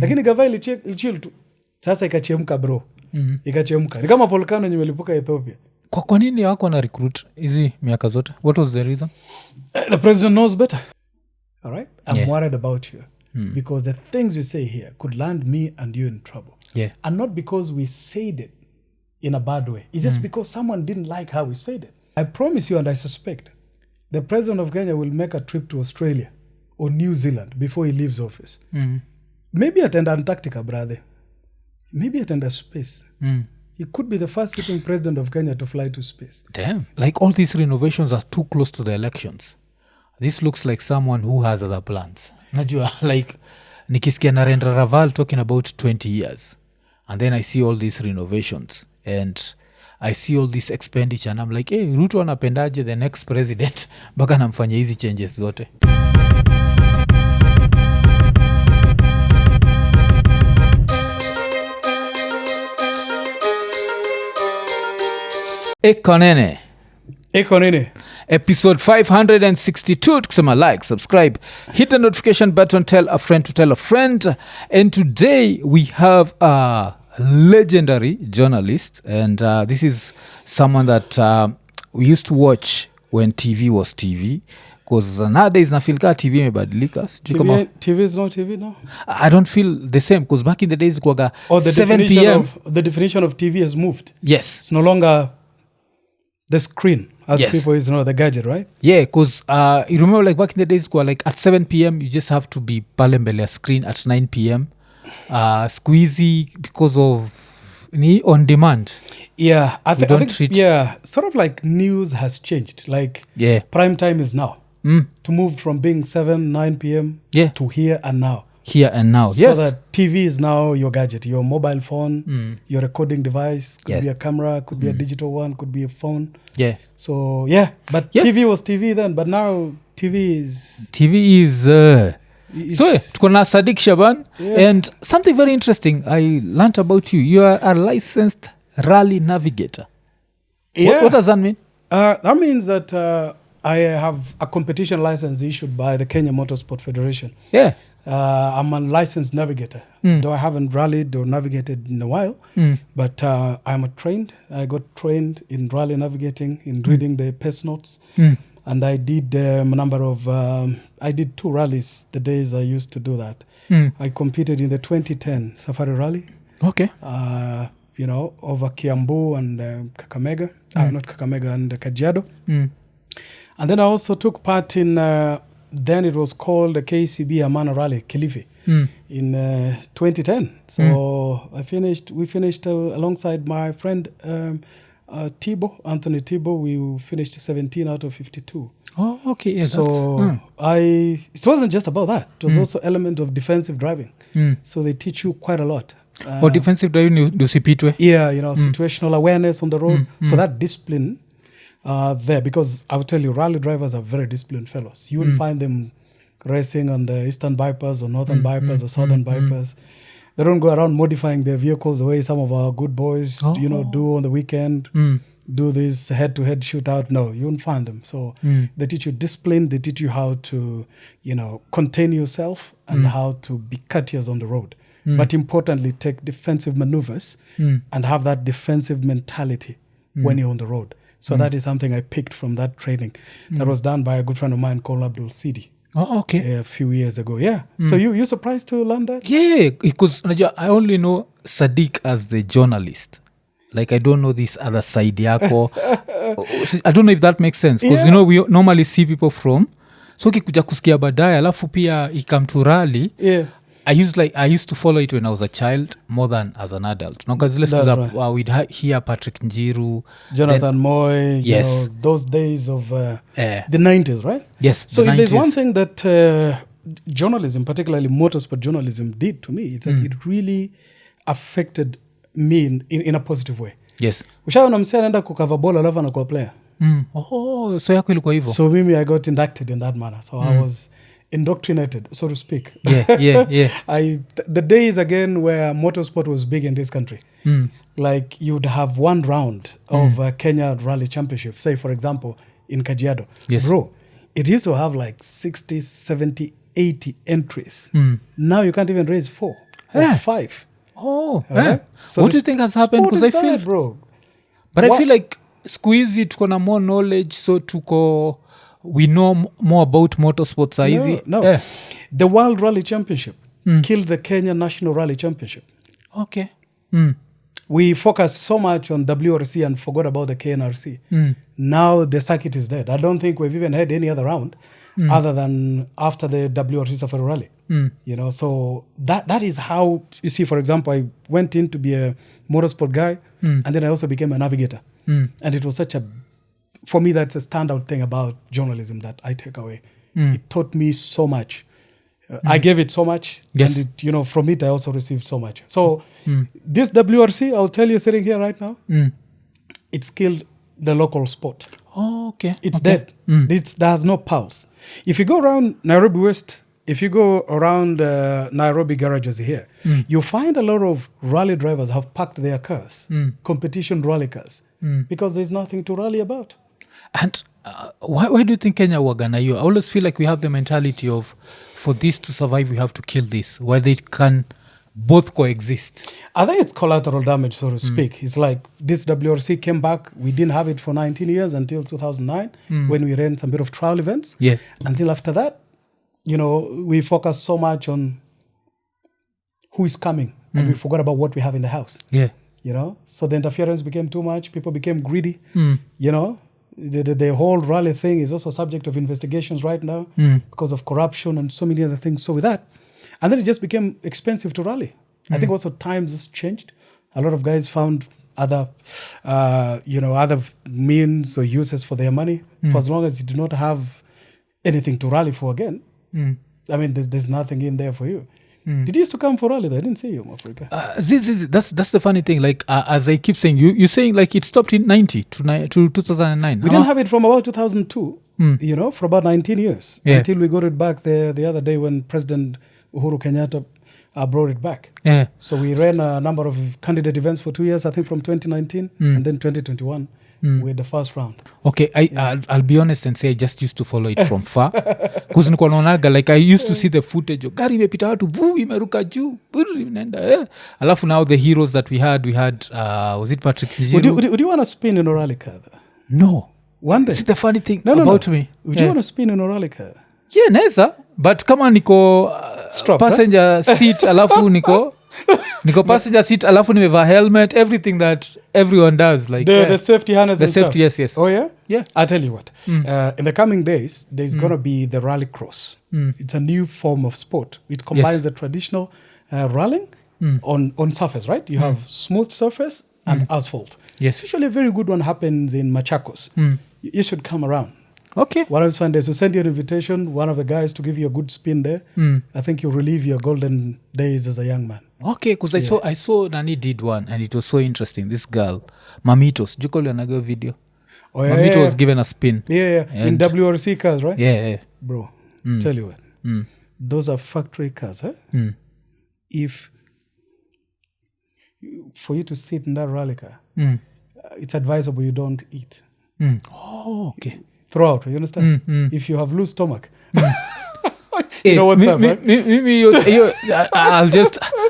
Lakini gava ilichill tu. Sasa ikachemka bro. Ikachemka. Ni kama volcano imelipuka Ethiopia. Kwa nini wako na recruit hizi miaka zote? What was the reason? The president knows better. All right? I'm worried about you. Because the things you say here could land me and you in trouble. Yeah. And not because we said it in a bad way. It's just because someone didn't like how we said it. I promise you, and I suspect, the president of Kenya will make a trip to Australia or New Zealand before he leaves office. Maybe attend Antarctica, brother. Maybe attend a space. He could be the first sitting president of Kenya to fly to space. Damn. Like all these renovations are too close to the elections. This looks like someone who has other plans. Najua, like, nikisikia Narendra Raval talking about 20 years. And then I see all these renovations. And I see all this expenditure. And I'm like, hey, Ruto anapendaje the next president. Baka namfanya hizi changes zote. IKONINI. Episode 562. Tukisema like, subscribe, hit the notification button, tell a friend to tell a friend. And today we have a legendary journalist. And this is someone that we used to watch when TV was TV. Because nowadays nafilka TV imebadilika. TV is not TV now? I don't feel the same. Because back in the days, the 7 p.m. The definition of TV has moved. Yes. It's no longer the screen. As people is the gadget, right? Yeah, because you remember like back in the days, like at 7 p.m. you just have to be pale mbele screen at 9 p.m. Squeezy because of on demand. Yeah, I think treat sort of like news has changed. Like prime time is now. To move from being 7, 9 p.m. to here and now. Here and now, so that TV is now your gadget, your mobile phone, your recording device. Could be a camera, could be a digital one, could be a phone. Yeah. So, but TV was TV then, but now TV is... So, tuko na Saddique Shaban. And something very interesting I learned about you. You are a licensed rally navigator. What does that mean? That means that I have a competition license issued by the Kenya Motorsport Federation. Yeah. I'm a licensed navigator, though I haven't rallied or navigated in a while. But I'm I got trained in rally navigating, in reading the pace notes. And I did a number of, I did 2 rallies the days I used to do that. I competed in the 2010 Safari Rally. Okay. Over Kiambu and Kakamega. Not Kakamega, and Kajiado. And then I also took part in... then it was called the KCB Amana Rally, Kilifi, in 2010. So we finished alongside my friend Anthony Thibault. We finished 17 out of 52. Oh, okay. Yeah, so it wasn't just about that. It was also element of defensive driving. So they teach you quite a lot. Defensive driving, do sipitwe? Yeah, situational awareness on the road. So that discipline... there, because I will tell you, rally drivers are very disciplined fellows. You will find them racing on the eastern bypass or northern bypass or southern bypass. They don't go around modifying their vehicles the way some of our good boys, do on the weekend. Do this head-to-head shootout. No, you won't find them. So they teach you discipline. They teach you how to, contain yourself and how to be courteous on the road. But importantly, take defensive maneuvers and have that defensive mentality when you're on the road. So that is something I picked from that training that was done by a good friend of mine called Abdul Sidi. Oh, okay. A few years ago, So you surprised to learn that? Yeah, because I only know Saddique as the journalist. Like, I don't know this other side yako. I don't know if that makes sense. Because, we normally see people from... So, kikuja kusikia badaya, alafu pia ikam to rally. Yeah. I used to follow it when I was a child more than as an adult. We'd hear Patrick Njiru, Jonathan Moy, yes, those days of the 90s, right? Yes. So if there's one thing that journalism, particularly motorsport journalism, did to me, it's that it really affected me in a positive way. Yes. Ushaona msee anaenda kukava ball alafu anakuwa player. So yako ilikuwa hivyo. So mimi I got inducted in that manner. So I was indoctrinated, so to speak. Yeah. The days again where motorsport was big in this country. Like you'd have one round of Kenya Rally Championship, say for example in Kajiado. Yes. Bro, it used to have like 60, 70, 80 entries. Now you can't even raise 4. or 5. Oh, Alright? So what the do you think has happened? sport Because is I feel dead, bro. but I feel like squeezy tuko na more knowledge, so we know more about motorsports easy. No. The World Rally Championship killed the Kenyan National Rally Championship. Okay. We focused so much on WRC and forgot about the KNRC. Now the circuit is dead. I don't think we've even had any other round other than after the WRC Safari Rally. You know, so that is how, you see, for example, I went in to be a motorsport guy and then I also became a navigator. And it was for me, that's a standout thing about journalism that I take away. It taught me so much. I gave it so much. Yes. And it, you know, from it, I also received so much. So this WRC, I'll tell you sitting here right now, it's killed the local sport. Oh, okay. It's dead. There's no pulse. If you go around Nairobi West, if you go around Nairobi garages here, you find a lot of rally drivers have parked their cars, competition rally cars, because there's nothing to rally about. And why do you think Kenya wagana you? I always feel like we have the mentality of, for this to survive, we have to kill this, where they can both coexist. I think it's collateral damage, so to speak. It's like this WRC came back. We didn't have it for 19 years until 2009 when we ran some bit of trial events. Yeah. Until after that, you know, we focused so much on who is coming and we forgot about what we have in the house. Yeah. You know, so the interference became too much. People became greedy. You know, the whole rally thing is also subject of investigations right now because of corruption and so many other things. So with that, and then it just became expensive to rally. I think also times has changed. A lot of guys found other, other means or uses for their money. For as long as you do not have anything to rally for again, I mean, there's nothing in there for you. Did you used to come for rally? I didn't see you, Africa. That's the funny thing. Like as I keep saying, you're saying like it stopped in 90 to 2009. We didn't have it from about 2002. You know, for about 19 years until we got it back the other day when President Uhuru Kenyatta brought it back. Yeah. So we ran a number of candidate events for 2 years. I think from 2019 and then 2021. With the first round. Okay, I'll be honest and say I just used to follow it from far. Because nilikuwa naonaga, like I used to see the footage of gari imepita watu, vuu imeruka juu, inaenda. Alafu now the heroes that we had, was it Patrick Njiru? Would you want to spin in a rally car? No. One day? Is it the funny thing about me? Would you want to spin in a rally car? Yeah, naweza. But kama niko passenger seat, alafu niko passenger seat, alafu nimevaa helmet, everything that everyone does, like the safety harness. The safety, stuff. yes. Oh yeah, yeah. I'll tell you what. In the coming days, there's gonna be the rally cross. It's a new form of sport. It combines the traditional rallying on surface, right? You have smooth surface and asphalt. Yes. Usually, a very good one happens in Machakos. You should come around. Okay. One of the Sundays, we'll send you an invitation, one of the guys to give you a good spin there. I think you'll relive your golden days as a young man. Okay, because I saw Nani did one and it was so interesting. This girl, Mamitos, do you call your video? Oh, yeah, Mamito was given a spin. Yeah. In WRC cars, right? Yeah. Bro, tell you what. Those are factory cars, huh? If for you to sit in that rally car, it's advisable you don't eat. Oh, okay. Throughout, you understand? If you have loose stomach. You know what's up, right?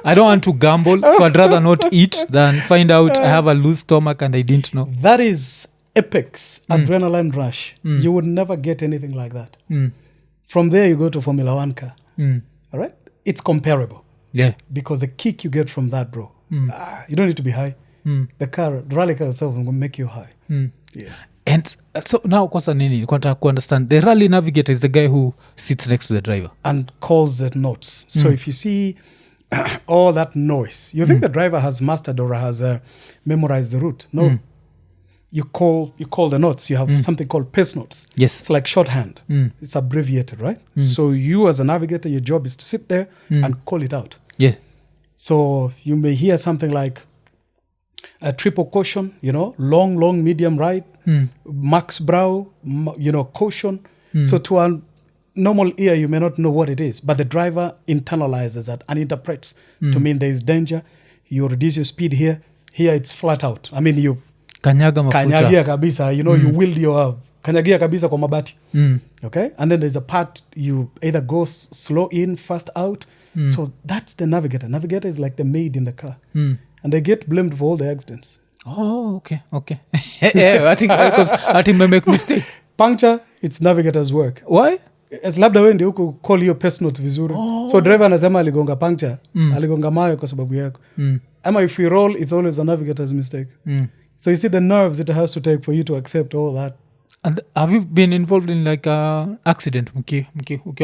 I don't want to gamble, so I'd rather not eat than find out I have a loose stomach and I didn't know. That is apex adrenaline rush. You would never get anything like that. From there, you go to Formula 1 car. All right? It's comparable. Yeah. Because the kick you get from that, bro, you don't need to be high. The rally car itself will make you high. Yeah. And so now kwasa nini kwanta ku understand the rally navigator is the guy who sits next to the driver and calls the notes. So if you see all that noise, you think the driver has mastered or has memorized the route. No. You call the notes. You have something called pace notes. Yes. It's like shorthand. It's abbreviated, right? So you as a navigator, your job is to sit there and call it out. Yeah. So you may hear something like a triple caution, long, medium, right? Max brow, caution. So to a normal ear, you may not know what it is, but the driver internalizes that and interprets to mean there is danger. You reduce your speed here. Here it's flat out. I mean, you kanyagia kabisa, you wield your kanyagia kabisa kwa mabati. Okay? And then there's a part you either go slow in, fast out. So that's the navigator. Navigator is like the maid in the car. And they get blamed for all the accidents. Oh, okay. I think may make mistake. Puncture, it's navigator's work. Why? As labda wewe ndio uko call your pest note vizuri. So driver anasema aligonga puncture, aligonga mayo kwa sababu yako. Ama if we roll, it's always a navigator's mistake. So you see the nerves it has to take for you to accept all that. And have you been involved in like accident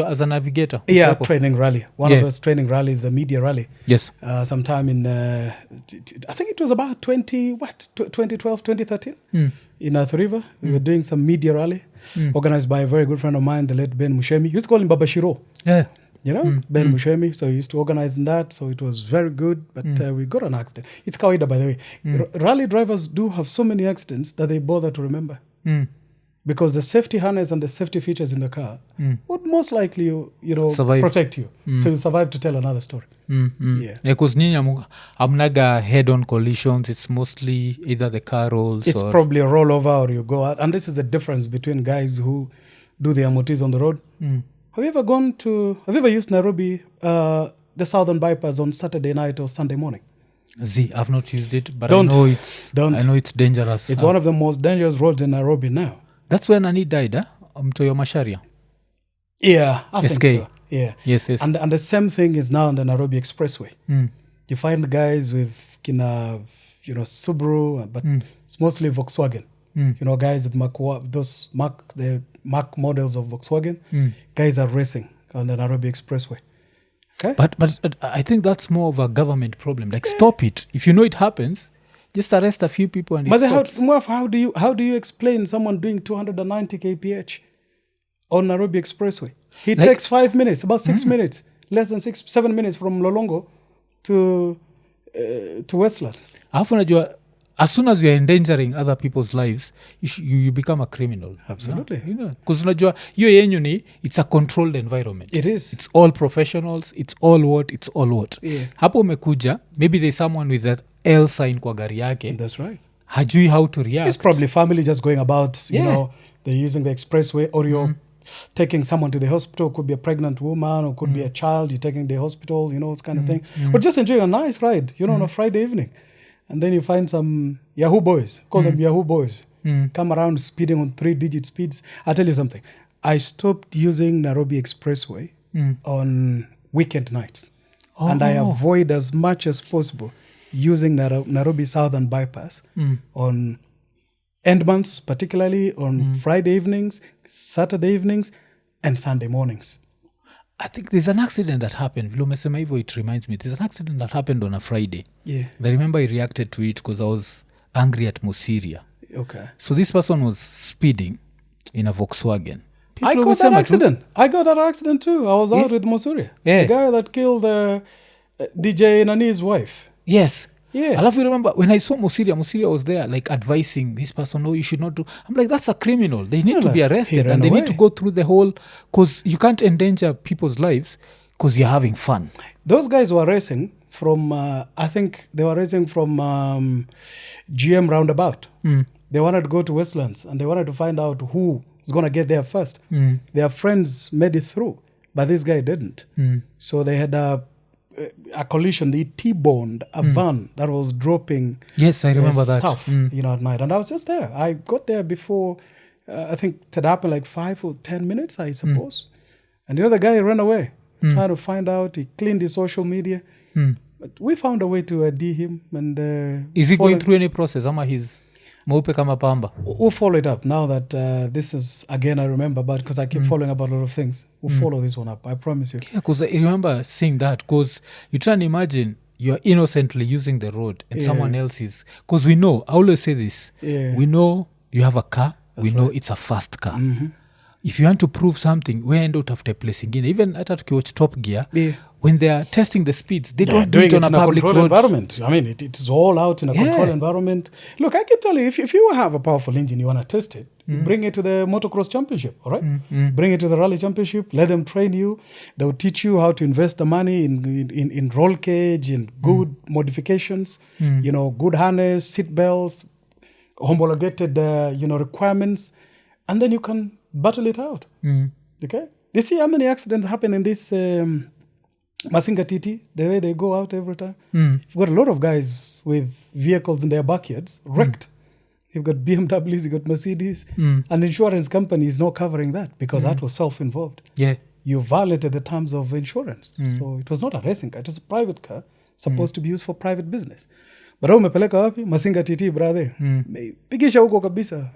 as a navigator? Yeah, training rally. One of those training rallies, the media rally. Yes. Sometime in, I think it was about 2012, 2013 in Athi River. We were doing some media rally organized by a very good friend of mine, the late Ben Mushemi. You used to call him Baba Shiro. Yeah. You know, Ben Mushemi. So he used to organize in that. So it was very good. But we got an accident. It's kawaida, by the way. Rally drivers do have so many accidents that they bother to remember. Because the safety harness and the safety features in the car would most likely, survive. Protect you. So you'll survive to tell another story. Yeah, because amnaga head-on collisions. It's mostly either the car rolls. It's probably a rollover or you go out. And this is the difference between guys who do their MOTs on the road. Have you ever used Nairobi, the Southern Bypass on Saturday night or Sunday morning? I've not used it, but Don't. I know it's dangerous. It's one of the most dangerous roads in Nairobi now. That's where Nani died, Mtoyo Masharia. Yeah, I think so. Yeah. Yes. And the same thing is now on the Nairobi Expressway. You find guys with Subaru, but it's mostly Volkswagen. Guys with the Mark models of Volkswagen. Guys are racing on the Nairobi Expressway. Okay? But I think that's more of a government problem. Like, stop it. If you know it happens, just arrest a few people and how do you explain someone doing 290 kph on Nairobi Expressway? He takes 5 minutes, about 6 minutes, less than 7 minutes from Lolongo to Westlands. As soon as you're endangering other people's lives, you become a criminal. Absolutely. Because unajua hiyo yenyu ni it's a controlled environment. It is. It's all professionals. It's all what. Yeah. Hapo umekuja, maybe there's someone with that L sign kwa gari yake. That's right. Hajui how to react. It's probably family just going about, they're using the expressway, or you're taking someone to the hospital. Could be a pregnant woman, or could be a child. You're taking the hospital, this kind of thing. Or just enjoying a nice ride, on a Friday evening. And then you find some Yahoo boys, call them Yahoo boys, come around speeding on 3-digit speeds. I'll tell you something. I stopped using Nairobi Expressway on weekend nights. And I avoid as much as possible using Nairobi Southern Bypass on end months, particularly on Friday evenings, Saturday evenings, and Sunday mornings. I think there's an accident that happened. It reminds me. There's an accident that happened on a Friday. Yeah. And I remember I reacted to it because I was angry at Musiria. Okay. So this person was speeding in a Volkswagen. I got that accident too. I was out with Musiria. Yeah. The guy that killed DJ Nani's wife. Yes. Yeah. I love you remember when I saw Musiria was there like advising this person, no, you should not do. I'm like, that's a criminal. They need to be arrested and they need to go through the whole, because you can't endanger people's lives because you're having fun. Those guys were racing from, I think they were racing from GM roundabout. They wanted to go to Westlands and they wanted to find out who is going to get there first. Their friends made it through, but this guy didn't. So they had a collision. They T-boned a van that was dropping I remember stuff, that. at night. And I was just there. I got there before, I think it had happened like 5 or 10 minutes, I suppose. And the guy ran away, trying to find out. He cleaned his social media. But we found a way to ID him. And is he going through any process? Ama he's maupe kama pamba? We'll follow it up now that this is, again, I remember, but because I keep following up a lot of things. We'll follow this one up, I promise you. Yeah, because I remember seeing that, because you try and imagine you're innocently using the road and someone else is, because we know, I always say this, we know you have a car, we know it's a fast car. If you want to prove something, we end out after place ingine. Even at tukiwatch Top Gear, when they are testing the speeds, they don't do it on a public road. Environment. I mean, it is all out in a controlled environment. Look, I can tell you, if you have a powerful engine, you want to test it, bring it to the motocross championship, all right? Bring it to the rally championship, let them train you. They will teach you how to invest the money in roll cage, in good modifications, good harness, seat belts, homologated, requirements, and then you can battle it out. Okay? You see how many accidents happen in this Masinga Titi, the way they go out every time. Mm. You've got a lot of guys with vehicles in their backyards, wrecked. You've got BMWs, you've got Mercedes. And insurance company is not covering that because that was self-involved. Yeah. You violated the terms of insurance. So it was not a racing car, it was a private car supposed to be used for private business. But umepeleka wapi? Masinga Titi, brother. Pigisha huko kabisa.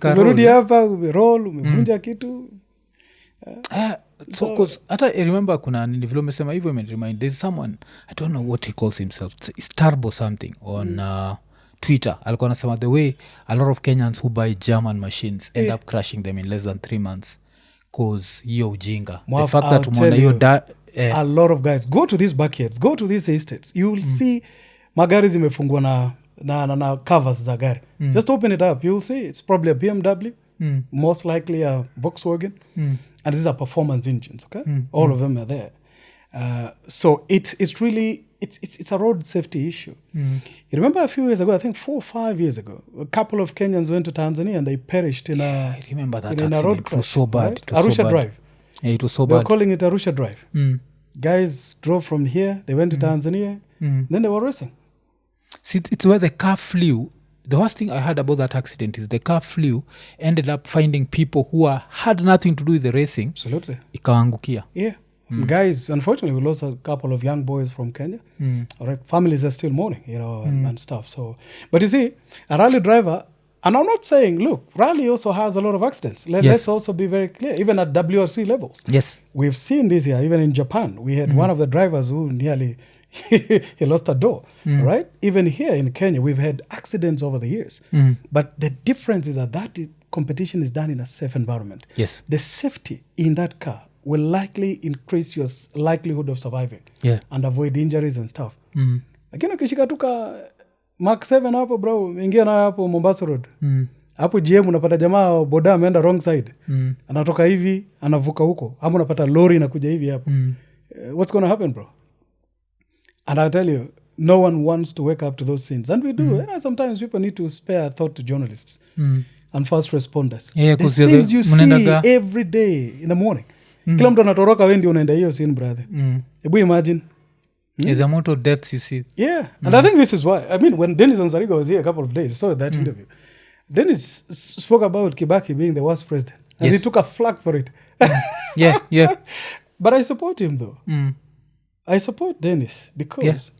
Umerudi hapa, umeroll, umevunja kitu. So cause hata I remember kuna nini vile umesema hivyo remind there's someone I don't know what he calls himself, it's Turbo something on Twitter alikuwa anasema the way a lot of Kenyans who buy German machines end up crashing them in less than 3 months cause hiyo ujinga. The fact that umeona hiyo a lot of guys go to these backyards, go to these estates, you will see magari zimefungwa na covers za gari. Just open it up, you'll see it's probably a BMW, most likely a Volkswagen. And these are performance engines, okay? All of them are there. So it's really, it's a road safety issue. You remember a few years ago, I think 4 or 5 years ago, a couple of Kenyans went to Tanzania and they perished in a I remember that in a road accident. crash. It was so bad. Right? It was Arusha so bad. Drive. Yeah, it was so They were bad. calling it Arusha Drive. Guys drove from here, they went to Tanzania, then they were racing. See, it's where the car flew. The worst thing I heard about that accident is the car flew, ended up finding people who had nothing to do with the racing. Absolutely. Ikawaangukia. Yeah. Guys, unfortunately, we lost a couple of young boys from Kenya. All right. Families are still mourning, and stuff. So, but you see, a rally driver, and I'm not saying, look, rally also has a lot of accidents. Let's also be very clear, even at WRC levels. Yes. We've seen this here, even in Japan. We had one of the drivers who nearly he lost a door, right? Even here in Kenya, we've had accidents over the years. But the difference is that competition is done in a safe environment. Yes. The safety in that car will likely increase your likelihood of surviving and avoid injuries and stuff. Lakini ukishika tuka Mark 7 hapo bro, ingia na hapo Mombasa Road. Hapo GM unapata jamaa boda ameenda wrong side. Anatoka hivi, anavuka huko. Hapo unapata lori inakuja hivi hapo. What's going to happen, bro? And I'll tell you, no one wants to wake up to those scenes. And we do. Sometimes people need to spare thought to journalists and first responders. Yeah, the things you see every day in the morning. Kila mtu anatoroka wewe ndio unaenda hiyo scene, brother. Ebu imagine. Yeah, the amount of deaths you see. Yeah. And I think this is why. I mean, when Dennis Onsarigo was here a couple of days, saw that interview. Dennis spoke about Kibaki being the worst president. And he took a flag for it. Yeah. But I support him, though. I support Dennis because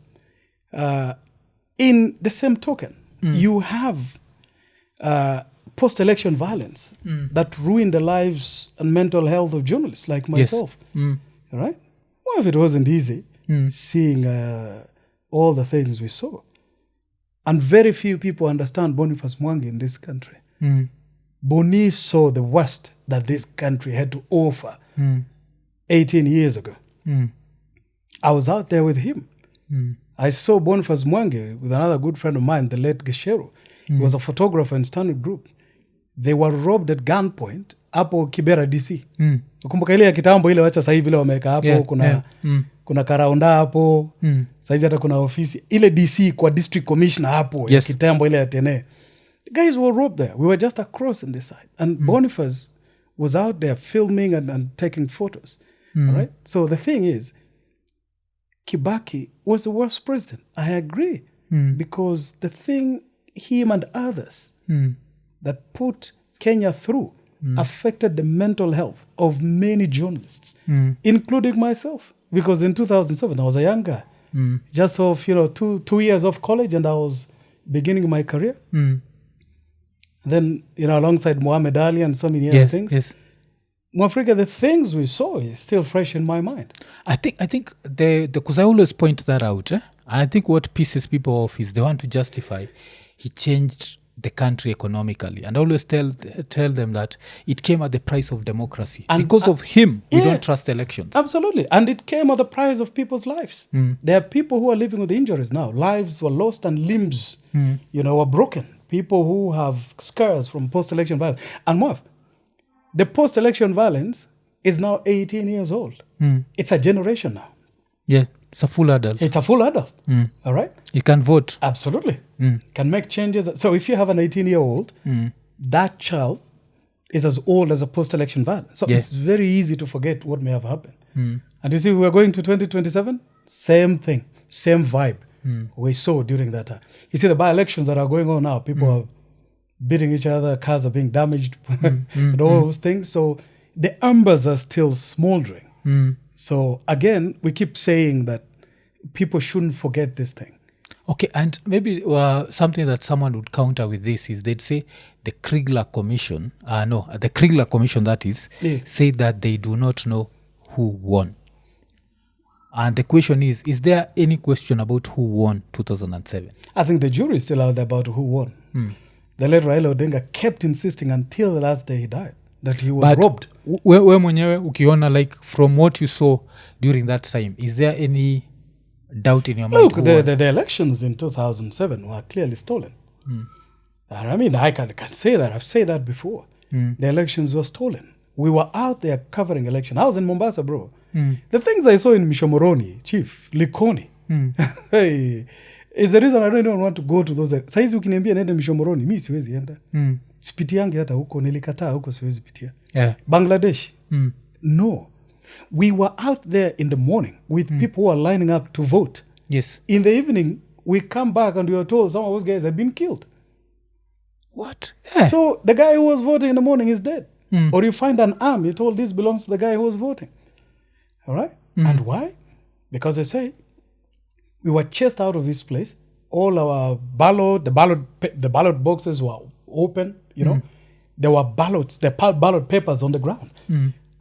in the same token, you have post-election violence that ruined the lives and mental health of journalists like myself. Right? What if it wasn't easy seeing all the things we saw? And very few people understand Boniface Mwangi in this country. Boni saw the worst that this country had to offer 18 years ago. I was out there with him. I saw Boniface Mwangi with another good friend of mine, the late Geshero. He was a photographer in Standard Group. They were robbed at gunpoint hapo Kibera DC. Ukumbuka ile ya kitambo ile wacha sasa hivi ile wameka hapo kuna karaunda hapo. Sasa hata kuna ofisi ile DC kwa district commissioner hapo ya kitambo ile ya Tene. The guys were robbed there. We were just across on the side. And Boniface was out there filming and taking photos. All right? So the thing is, Kibaki was the worst president. I agree. Because the thing him and others that put Kenya through affected the mental health of many journalists, including myself. Because in 2007, I was a young guy. Just of, 2 years of college, and I was beginning my career. Then, alongside Muhammad Ali and so many other things. Yes. Mwafrika, the things we saw is still fresh in my mind. I think because I always point that out, and I think what pisses people off is they want to justify he changed the country economically, and I always tell them that it came at the price of democracy. And because of him, we don't trust elections. Absolutely. And it came at the price of people's lives. There are people who are living with injuries now. Lives were lost and limbs were broken. People who have scars from post-election violence. And more, the post-election violence is now 18 years old. It's a generation now. Yeah, it's a full adult. It's a full adult. All right? You can vote. Absolutely. Can make changes. So if you have an 18-year-old, that child is as old as a post-election violence. So it's very easy to forget what may have happened. And you see, we're going to 2027, same thing, same vibe we saw during that time. You see, the by-elections that are going on now, people are beating each other, cars are being damaged, and all those things. So the embers are still smoldering. So again, we keep saying that people shouldn't forget this thing. Okay, and maybe something that someone would counter with this is they'd say the Kriegler Commission, the Kriegler Commission that is, say that they do not know who won. And the question is there any question about who won 2007? I think the jury is still out there about who won. The late Raila Odinga kept insisting until the last day he died that he was robbed. We mwenyewe ukiona, like, from what you saw during that time, is there any doubt in your mind? Look, the elections in 2007 were clearly stolen. I mean, I can say that. I've said that before. The elections were stolen. We were out there covering election. I was in Mombasa, bro. The things I saw in Mishomoroni, Chief, Likoni, hey, is the reason I don't even want to go to those. Saizi ukiniambia nende Mishomoroni, mi siwezi enda. Sipitiangi hata huko, nilikataa huko, siwezi pitia. Bangladesh, no. We were out there in the morning with people who are lining up to vote. Yes. In the evening, we come back and we are told some of those guys have been killed. What? So the guy who was voting in the morning is dead. Or you find an arm, you're told this belongs to the guy who was voting. All right? And why? Because they say we were chased out of this place. All our the ballot boxes were open, you know. There were ballot papers on the ground.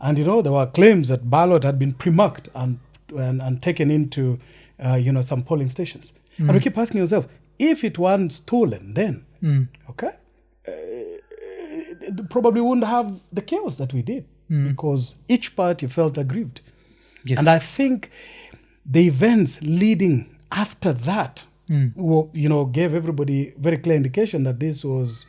And, you know, there were claims that ballot had been pre-marked and taken into, some polling stations. And we keep asking ourselves, if it weren't stolen then, okay, probably wouldn't have the chaos that we did because each party felt aggrieved. Yes. And I think the events leading after that, gave everybody very clear indication that this was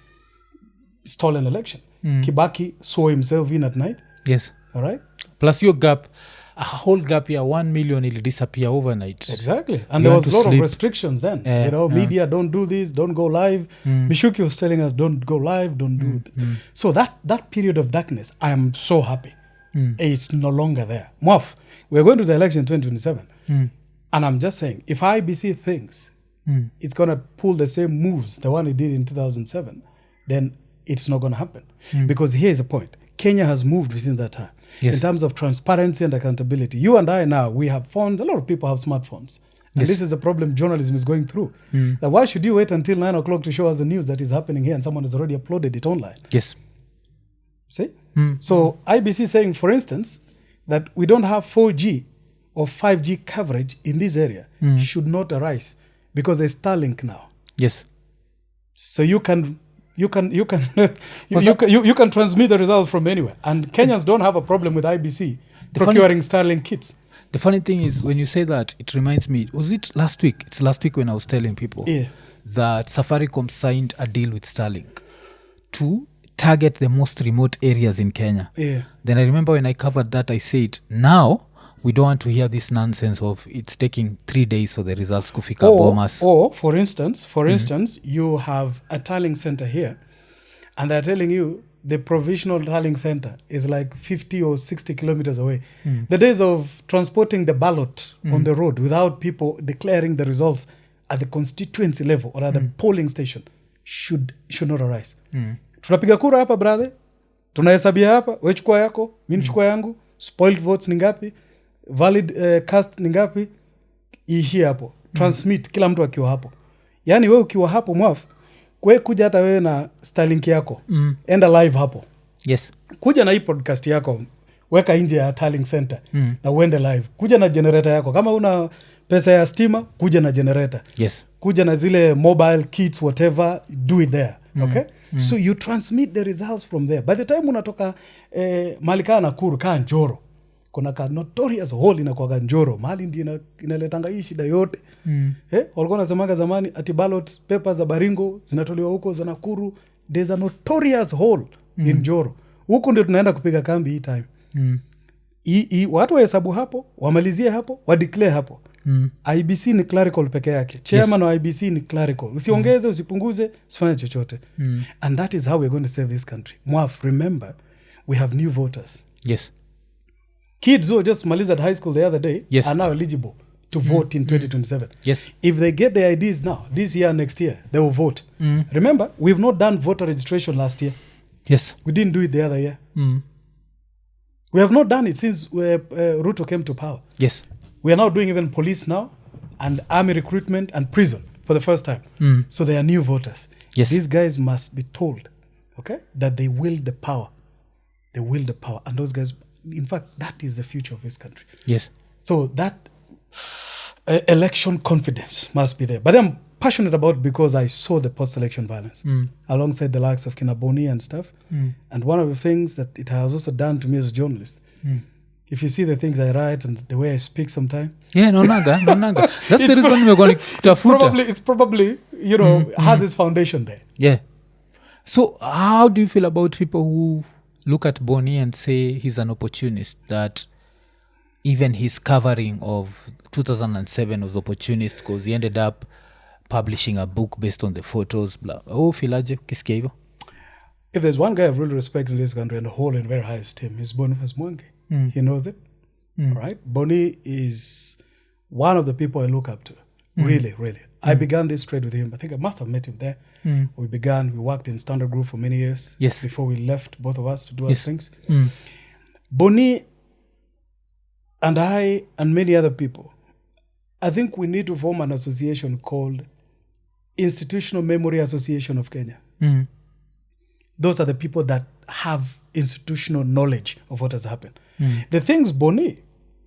stolen election. Kibaki saw himself in at night. Yes. All right. Plus your gap, a whole gap here, 1 million will disappear overnight. Exactly. And there was a lot of restrictions then. Media, don't do this, don't go live. Mishuki was telling us, don't go live, don't do it. So that period of darkness, I am so happy. It's no longer there. Mwaf, we're going to the election in 2027. And I'm just saying, if IBC thinks it's going to pull the same moves, the one it did in 2007, then it's not going to happen. Because here's the point. Kenya has moved within that time. In terms of transparency and accountability. You and I now, we have phones. A lot of people have smartphones. And this is the problem journalism is going through. That why should you wait until 9 o'clock to show us the news that is happening here and someone has already uploaded it online? Yes. See? So IBC saying, for instance, that we don't have 4G or 5G coverage in this area should not arise because there's Starlink now. Yes. So you can transmit the results from anywhere. And Kenyans don't have a problem with IBC procuring Starlink kits. The funny thing is, when you say that, it reminds me, was it last week? It's last week when I was telling people that Safaricom signed a deal with Starlink to target the most remote areas in Kenya. Then I remember when I covered that, I said, now we don't want to hear this nonsense of it's taking 3 days for the results kufika bomas. Or, for instance, you have a tallying center here, and they're telling you the provisional tallying center is like 50 or 60 kilometers away. The days of transporting the ballot on the road without people declaring the results at the constituency level or at the polling station should not arise. Tunapiga kura hapa, brother. Tunahesabia hapa, wewe chukua yako, mimi chukua yangu, spoiled votes ni ngapi? Valid cast ni ngapi? Iishie hapo. Transmit kila mtu akiwa hapo. Yaani wewe ukiwa hapo mwaf, kwe kuja hata wewe na Starlink yako. Enda live hapo. Yes. Kuja na hii podcast yako, weka nje ya tallying center na uende live. Kuja na generator yako. Kama una pesa ya stima, kuja na generator. Yes. Kuja na zile mobile kits, whatever, do it there. Okay? So you transmit the results from there. By the time unatoka Malika Nakuru, kaa Njoro. Kuna ka notorious hole inakuwa Njoro. Mali ndio inaletanga hii shida yote. Walikuwa nasemaga zamani ati ballot papers za Baringo zinatolewa huko za Nakuru. There's a notorious hole in Njoro. Huko ndio tunaenda kupiga kambi hii time. watu wahesabu hapo, wamalizie hapo, wadeclare hapo. IBC ni clerical peke yake. Chairman wa IBC ni clerical. Usiongeze, usipunguze, usifanye chochote. And that is how we're going to save this country. Mwaf, remember, we have new voters. Yes. Kids who just maliza at high school the other day Yes. are now eligible to vote in 2027. Yes. If they get the IDs now, this year, next year, they will vote. Remember, we've not done voter registration last year. Yes. We didn't do it the other year. We have not done it since Ruto came to power. Yes. We are now doing even police now and army recruitment and prison for the first time. So they are new voters. Yes. These guys must be told, okay, that they wield the power. They wield the power. And those guys, in fact, that is the future of this country. Yes. So that election confidence must be there. But I'm passionate about it because I saw the post-election violence alongside the likes of Kinaboni and stuff. And one of the things that it has also done to me as a journalist, if you see the things I write and the way I speak sometimes. Yeah, no naga. That's the reason we're going to It's probably, you know, has its foundation there. Yeah. So how do you feel about people who look at Boni and say he's an opportunist, that even his covering of 2007 was opportunist because he ended up publishing a book based on the photos, blah. Filaje, kisikia hivyo? If there's one guy I really respect in this country and hold in very high esteem, is Boniface Mwangi. He knows it. All right? Boni is one of the people I look up to. Really, really. I began this trade with him. I think I must have met him there. We worked in Standard Group for many years. Yes. Before we left, both of us, to do our things. Boni and I and many other people, I think we need to form an association called Institutional Memory Association of Kenya. Those are the people that have institutional knowledge of what has happened. The things Boni,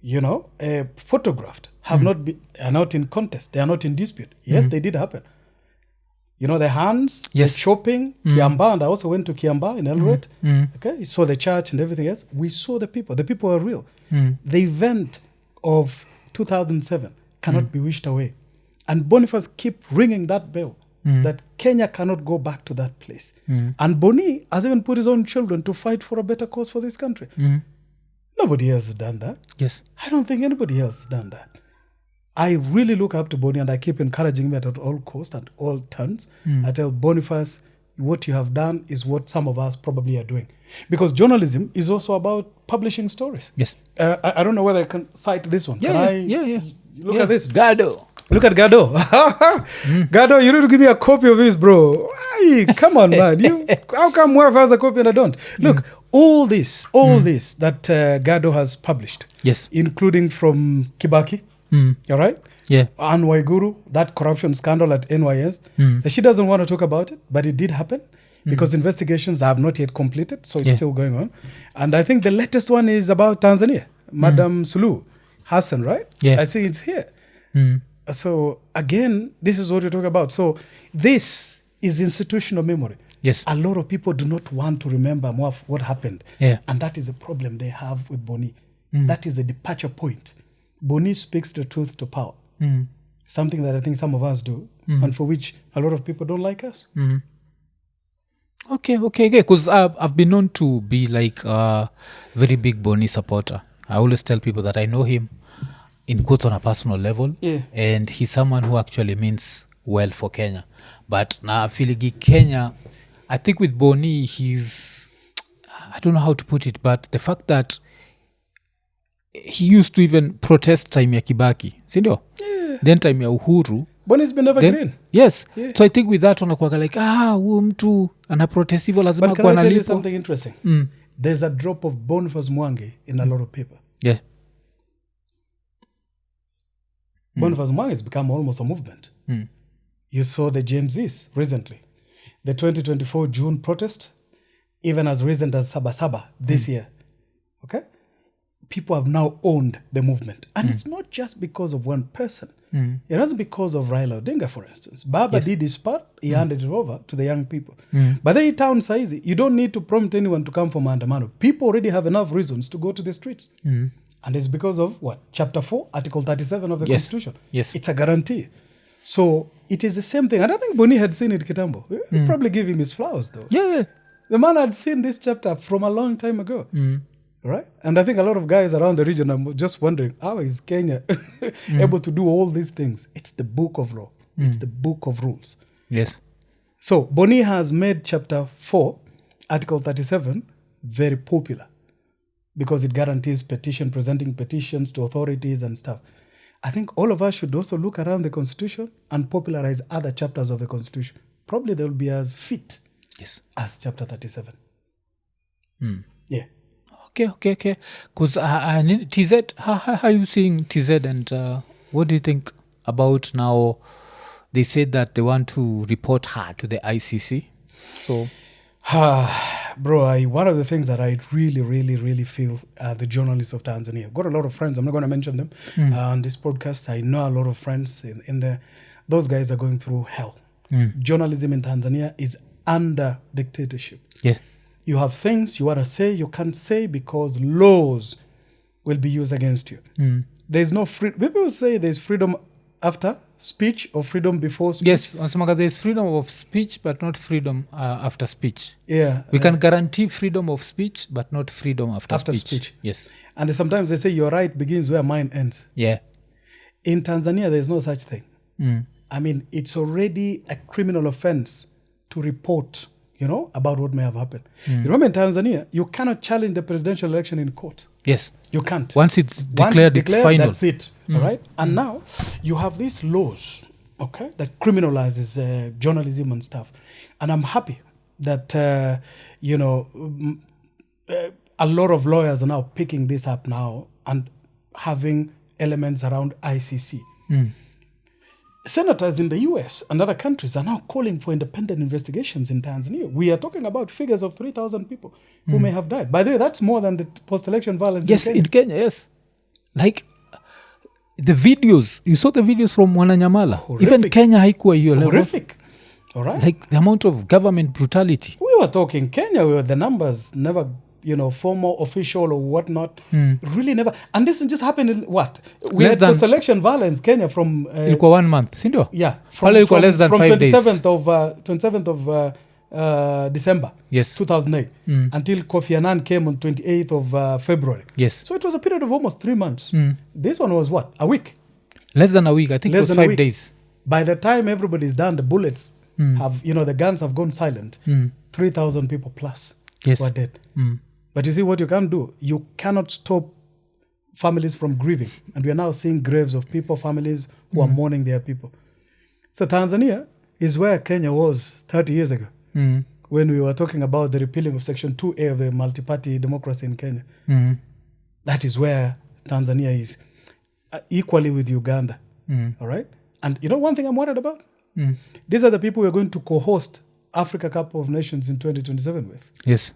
you know, photographed are not in contest. They are not in dispute. Yes, they did happen. You know, the hands, the shopping, Kiamba, and I also went to Kiamba in Eldoret. Okay, you saw the church and everything else. We saw the people. The people are real. The event of 2007 cannot be wished away. And Boniface keep ringing that bell that Kenya cannot go back to that place. And Boni has even put his own children to fight for a better cause for this country. Nobody else has done that. Yes. I don't think anybody else has done that. I really look up to Boni and I keep encouraging him at all costs, at all turns. I tell Boniface, what you have done is what some of us probably are doing. Because journalism is also about publishing stories. Yes. I don't know whether I can cite this one. Yeah. Look at this. Gado. Look at Gado. Gado, you need to give me a copy of this, bro. Ay, come on, man. How come Mwaf has a copy and I don't? Look, all this that Gado has published, Yes. including from Kibaki, all right? Yeah. Anne Waiguru, that corruption scandal at NYS. She doesn't want to talk about it, but it did happen because investigations have not yet completed, so it's still going on. And I think the latest one is about Tanzania, Madam Suluhu Hassan, right? Yeah. I see it's here. So again, this is what we're talking about. So this is institutional memory. Yes. A lot of people do not want to remember what happened. Yeah. And that is the problem they have with Boni. That is the departure point. Boni speaks the truth to power. Something that I think some of us do, and for which a lot of people don't like us. Okay. Because I've been known to be like a very big Boni supporter. I always tell people that I know him in quotes on a personal level. Yeah. And he's someone who actually means well for Kenya. But now Filigi Kenya, I think with Boni, I don't know how to put it, but the fact that he used to even protest time ya Kibaki, sindio? Yeah. Then time ya Uhuru. Boni's been evergreen. Yes. Yeah. So I think with that wanakuwaga like, huyu mtu anaprotest hivyo lazima But can kuwa I tell you nalipo. something interesting? There's a drop of Boniface Mwangi in a lot of people. Yeah. Boniface Mwangi has become almost a movement. You saw the Gen Zs recently. The 2024 June protest, even as recent as Sabasaba this year. Okay? People have now owned the movement. And it's not just because of one person. It wasn't because of Raila Odinga, for instance. Baba did his part. He handed it over to the young people. But then in town size, you don't need to prompt anyone to come from Andamano. People already have enough reasons to go to the streets. And it's because of what? Chapter 4, Article 37 of the Constitution. Yes. It's a guarantee. So it is the same thing. And I think Boni had seen it, Kitambo. We'll probably give him his flowers, though. Yeah. The man had seen this chapter from a long time ago. right? And I think a lot of guys around the region are just wondering, how is Kenya able to do all these things? It's the book of law. It's the book of rules. Yes. So Boni has made chapter 4, article 37, very popular because it guarantees presenting petitions to authorities and stuff. I think all of us should also look around the Constitution and popularize other chapters of the Constitution. Probably they will be as fit as chapter 37. Yeah. Okay. Because I need TZ. How are you seeing TZ, and what do you think about now? They said that they want to report her to the ICC. So, bro, one of the things that I really, really, really feel the journalists of Tanzania. I've got a lot of friends. I'm not going to mention them on this podcast. I know a lot of friends in there. Those guys are going through hell. Journalism in Tanzania is under dictatorship. Yeah. You have things you want to say, you can't say because laws will be used against you. There's no freedom. People say there's freedom after speech or freedom before speech. Yes, there's freedom of speech, but not freedom after speech. Yeah. We can guarantee freedom of speech, but not freedom after speech. Yes. And sometimes they say your right begins where mine ends. Yeah. In Tanzania, there's no such thing. I mean, it's already a criminal offense to report, about what may have happened. You remember in Tanzania, you cannot challenge the presidential election in court. Yes. You can't. Once it's declared, it's final. That's it. All right? And now you have these laws, okay, that criminalizes journalism and stuff. And I'm happy that, a lot of lawyers are now picking this up now and having elements around ICC. Senators in the US and other countries are now calling for independent investigations in Tanzania. We are talking about figures of 3,000 people who may have died. By the way, that's more than the post-election violence in Kenya. Yes. Like the videos, you saw the videos from Wananyamala. Horrific. Even Kenya haikuwa hiyo level. Horrific. All right. Like the amount of government brutality. We were talking Kenya, the numbers never, formal, official or whatnot. Really never. And this just happened in what? We had post-election violence Kenya from... ilikuwa 1 month, sindio? Yeah. From less than 5 days. 27th of December 2008 until Kofi Annan came on 28th of February. Yes. So it was a period of almost 3 months. This one was what? A week? Less than a week. I think it was 5 days. By the time everybody's done, the bullets have, the guns have gone silent. 3,000 people plus were dead. But you see what you can do? You cannot stop families from grieving. And we are now seeing graves of people, families who are mourning their people. So Tanzania is where Kenya was 30 years ago when we were talking about the repealing of Section 2A of the multi-party democracy in Kenya. That is where Tanzania is, equally with Uganda. All right? And one thing I'm worried about? These are the people we're going to co-host Africa Cup of Nations in 2027 with. Yes.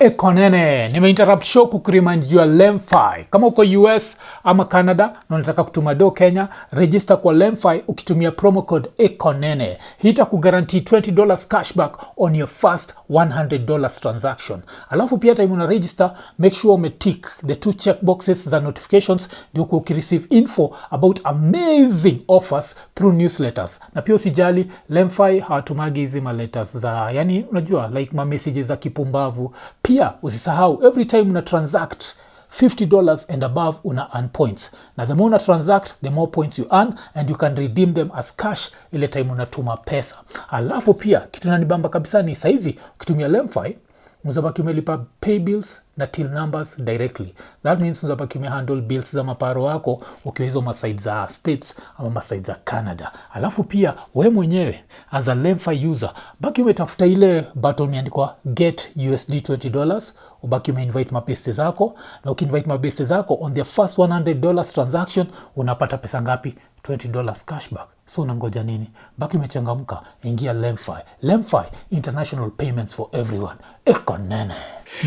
EKONINI, nimeinterrupt show kukuremind juu ya LemFi. Kama uko US ama Canada na unataka kutuma do Kenya, register kwa LemFi ukitumia promo code EKONINI. Hii itakuguarantee $20 cashback on your first $100 transaction. Alafu pia time una register, make sure umetick the 2 checkboxes za notifications ndio ukireceive info about amazing offers through newsletters. Na pia usijali, LemFi hawatumagi hizi letters za, yani unajua like messages za kipumbavu. Pia usisahau, every time una transact $50 and above una earn points. Na the more una transact, the more points you earn and you can redeem them as cash ile time unatuma pesa. Alafu pia kitu nanibamba kabisa ni saizi ukitumia LemFi mzabaki umelipa pay bills na till numbers directly. That means mzabaki umehandle bills za maparo wako ukiwa hizo maside za States ama maside za Canada. Alafu pia we mwenyewe as a LemFi user baki umetafuta ile button imeandikwa get USD $20, ubaki umeinvite mabeste zako, na ukiinvite mabeste zako on their first $100 transaction unapata pesa ngapi? $20 cashback. So unangoja nini? Baki umechangamka, ingia LemFi. LemFi, international payments for everyone. EKONINI.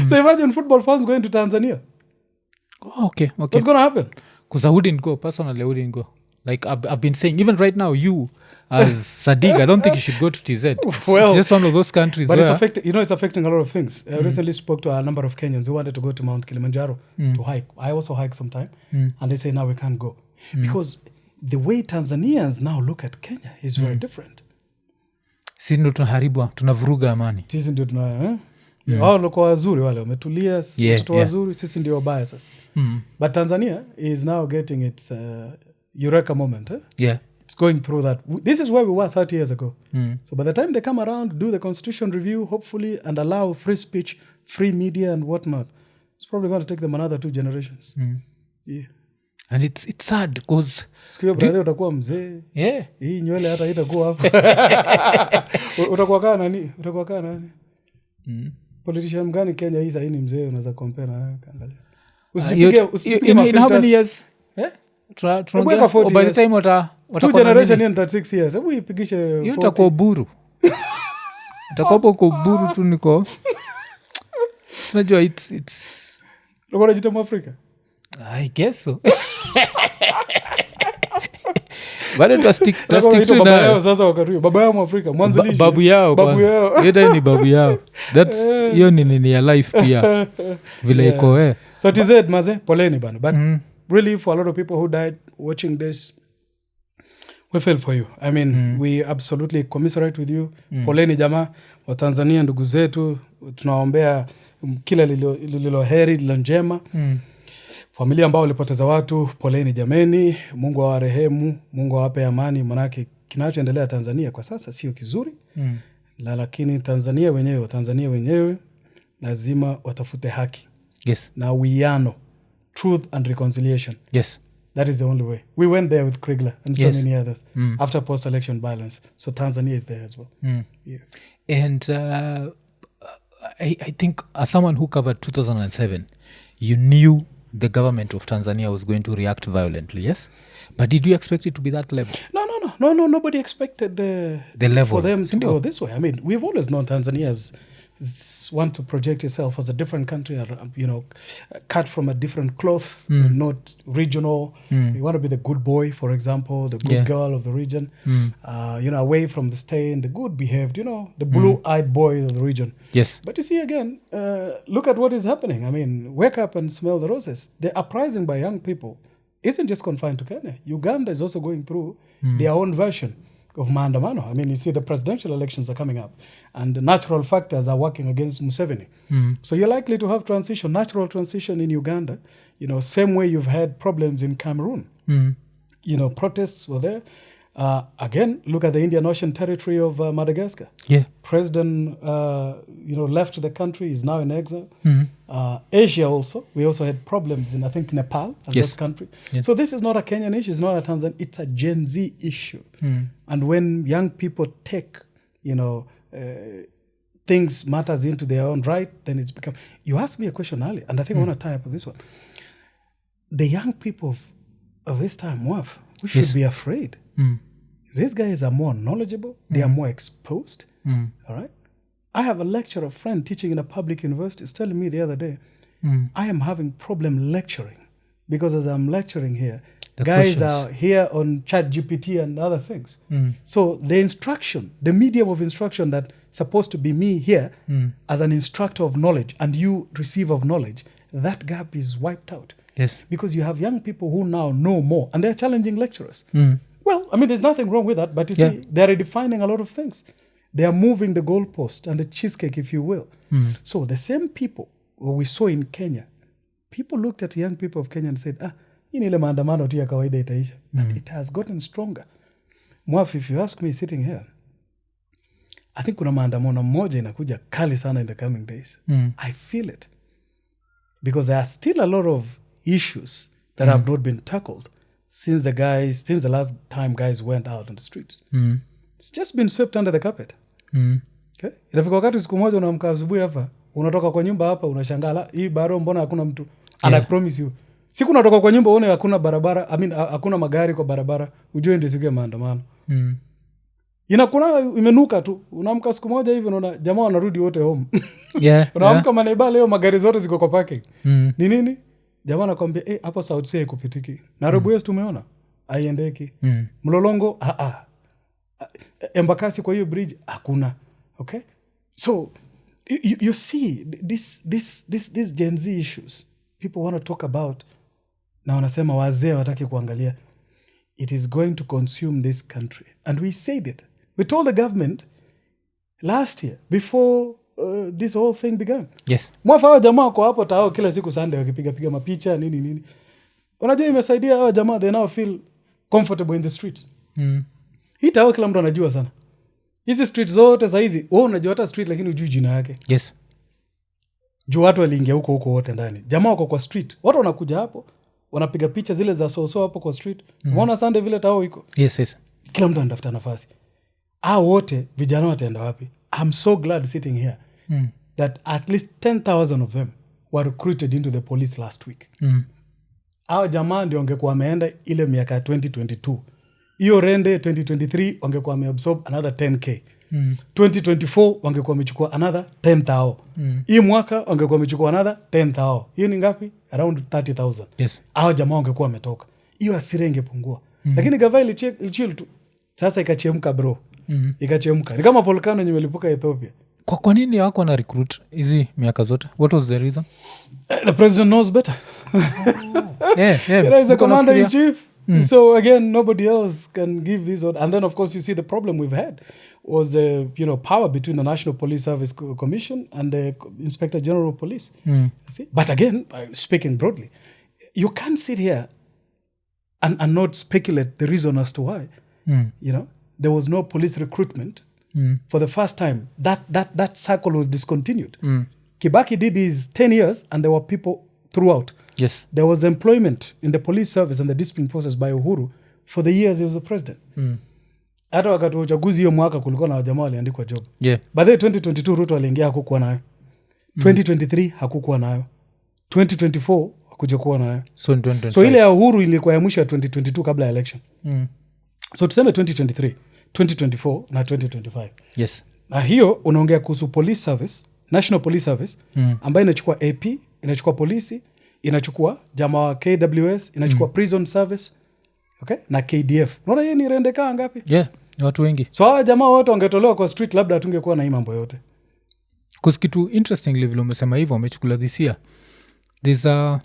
So imagine football fans going to Tanzania. Okay. What's going to happen? Because I wouldn't go. Personally, I wouldn't go. Like I've been saying, even right now, you as Saddique, I don't think you should go to TZ. It's just one of those countries but where... it's affecting a lot of things. I recently spoke to a number of Kenyans who wanted to go to Mount Kilimanjaro to hike. I also hike sometime. And they say, now we can't go. Because the way Tanzanians now look at Kenya is very different. Si ndo tunaharibu, tunavuruga amani. Sisi ndio wao walikuwa wazuri wale wametulia watoto wazuri sisi ndio wabaya sasa. But Tanzania is now getting its eureka moment. It's going through that. This is where we were 30 years ago. So by the time they come around, do the constitution review, hopefully, and allow free speech, free media and whatnot, it's probably going to take them another 2 generations. Yeah. And it's sad because sikio brother utakuwa mzee. Hii nywele hata itakuwa hapo. Utakuwa kana nani? Politician gani Kenya hii sasa ni mzee unaweza compare na kaangalia. Usipige in how many years? Tunaongea by the time wata 2 generation in 36 years. Hebu ipigishe 40. Utakuwa buru. Utakuwa buru tu niko. Unajua it's Unakuwa jita Afrika. I guess so. Bado tustick tu baba yao sasa wakaruyo. Baba yao Mwafrika, mwanzilishi. Babu yao kwanza. Yeye ni babu yao. That's hiyo ni ya life pia. Vile iko So TZ maze poleni bana. But really for a lot of people who died watching this, we feel for you. I mean, we absolutely commiserate with you. Poleni jamaa wa Tanzania, ndugu zetu, tunaombea kila lilo heri lilo njema. Familia ambao walipoteza watu, poleni jameni, Mungu awarehemu, Mungu awape amani, manake kinachoendelea Tanzania kwa sasa sio kizuri. Lakini Tanzania wenyewe lazima watafute haki. Na uwiano, truth and reconciliation. That is the only way. We went there with Kriegler and so many others after post-election violence. So Tanzania is there as well. And I think as someone who covered 2007, you knew the government of Tanzania was going to react violently, yes? But did you expect it to be that level? No, nobody expected the level for them to go this way. I mean, we've always known Tanzania as want to project itself as a different country, cut from a different cloth, not regional. We want to be the good boy, for example, the good girl of the region, away from the stain, the good behaved, the blue-eyed boy of the region. But you see, again, look at what is happening. I mean, wake up and smell the roses. The uprising by young people isn't just confined to Kenya. Uganda is also going through their own version of maandamano. I mean, you see the presidential elections are coming up and the natural factors are working against Museveni. So you're likely to have natural transition in Uganda, same way you've had problems in Cameroon. Protests were there. Again, look at the Indian Ocean territory of Madagascar. President, left the country, is now in exile. Asia also, we also had problems in, I think, Nepal and this country. So this is not a Kenyan issue, it's not a Tanzanian, it's a Gen Z issue. And when young people take, things matters into their own right, then it's become... You asked me a question earlier, and I think I want to tie up with this one. The young people of this time, we should be afraid. These guys are more knowledgeable, they are more exposed. All right. I have a lecturer friend teaching in a public university is telling me the other day, I am having problem lecturing because as I'm lecturing here, guys are here on ChatGPT and other things. So the instruction, the medium of instruction that's supposed to be me here as an instructor of knowledge and you receive of knowledge, that gap is wiped out. Because you have young people who now know more and they're challenging lecturers. Well, I mean, there's nothing wrong with that, but you see, they're redefining a lot of things. They are moving the goalpost and the cheesecake, if you will. So the same people we saw in Kenya, people looked at young people of Kenya and said, ile maandamano tu ya kawaida itaisha. But it has gotten stronger. Mwaf, if you ask me sitting here, I think kuna maandamano moja inakuja kali sana in the coming days. I feel it. Because there are still a lot of issues that have not been tackled since the last time guys went out on the streets. It's just been swept under the carpet. Okay? Itafika wakati siku moja unaamka asubuhi hapa, unatoka kwa nyumba hapa unashangaa, hii baro mbona hakuna mtu? And I promise you, siku unatoka kwa nyumba uone hakuna barabara, hakuna magari kwa barabara, ujue ndio siku ya maandamano. Inakuna imenuka tu. Unaamka siku moja hivi unaona jamaa wanarudi wote home. Unaamka manaiba leo magari zote ziko kwa parking. Ni nini? Jamaa anakuambia hapo South Sea kupitiki. Nairobi West tumeona aiendeki. Mlolongo Embakasi kwa hiyo bridge hakuna. Okay? So you see this Gen Z issues people want to talk about na wanasema wazee wataki kuangalia. It is going to consume this country. And we said it. We told the government last year, before this whole thing began. Yes. Mwafa hawa jamaa kwa hapo tao kila siku Sunday wakipiga mapicha nini. Unajua imesaidia hawa jamaa, they now feel comfortable in the streets. Hii tao kila mtu anajua sana. Hizi street zote za hizi, unajua hata street lakini hujui jina yake. Yes. Juu watu waliingia huko wote ndani. Jamaa wako kwa street. Watu wanakuja hapo, wanapiga picha zile za so hapo kwa street. Umeona Sunday vile tao iko? Yes. Kila mtu anatafuta nafasi. Wote vijana wataenda wapi? I'm so glad sitting here that at least 10,000 of them were recruited into the police last week. Hao jamaa ndio wangekuwa wameenda ile miaka 2022. Hiyo rende 2023 wangekuwa wameabsorb another 10k. 2024 wangekuwa wamechukua another 10,000. Hii mwaka wangekuwa wamechukua another 10,000. Hiyo ni ngapi? Around 30,000. Yes. Hao jamaa wangekuwa wametoka. Hiyo hasira ingepungua. Lakini gava ilichill tu. Sasa ikachemka bro. Ikachemka. Ni kama volcano yenye imelipuka Ethiopia. Kwa nini hawako na recruit hizi miaka zote? What was the reason? The president knows better. He's a commander in chief. So again, nobody else can give this order. And then of course you see the problem we've had was the power between the National Police Service Commission and the Inspector General of Police. See? But again, speaking broadly, you can't sit here and not speculate the reason as to why. There was no police recruitment. For the first time, that cycle was discontinued. Kibaki did his 10 years and there were people throughout. Yes. There was employment in the police service and the discipline forces by Uhuru for the years he was the president. Hata wakati wa uchaguzi hiyo mwaka kulikuwa na wajamaa waliandikwa job. Yeah. By the 2022 Ruto aliingia hakukuwa nayo. 2023 hakukuwa nayo. 2024 hakujakuwa nayo. So ile ya Uhuru ilikuwa ya mwisho ya 2022 kabla ya election. So tuseme 2023, 2024 na 2025. Yes. Na hiyo unaongea kuhusu police service, National Police Service, ambayo inachukua AP, inachukua polisi, inachukua jamaa wa KWS, inachukua prison service, okay? Na KDF. Unaona hii ni rendeka ngapi? Yeah, watu wengi. So hawa jamaa wote wangetolewa kwa street, labda hatungekuwa na hii mambo yote. Because kitu interestingly vile umesema hivyo, amechukula this year. There's a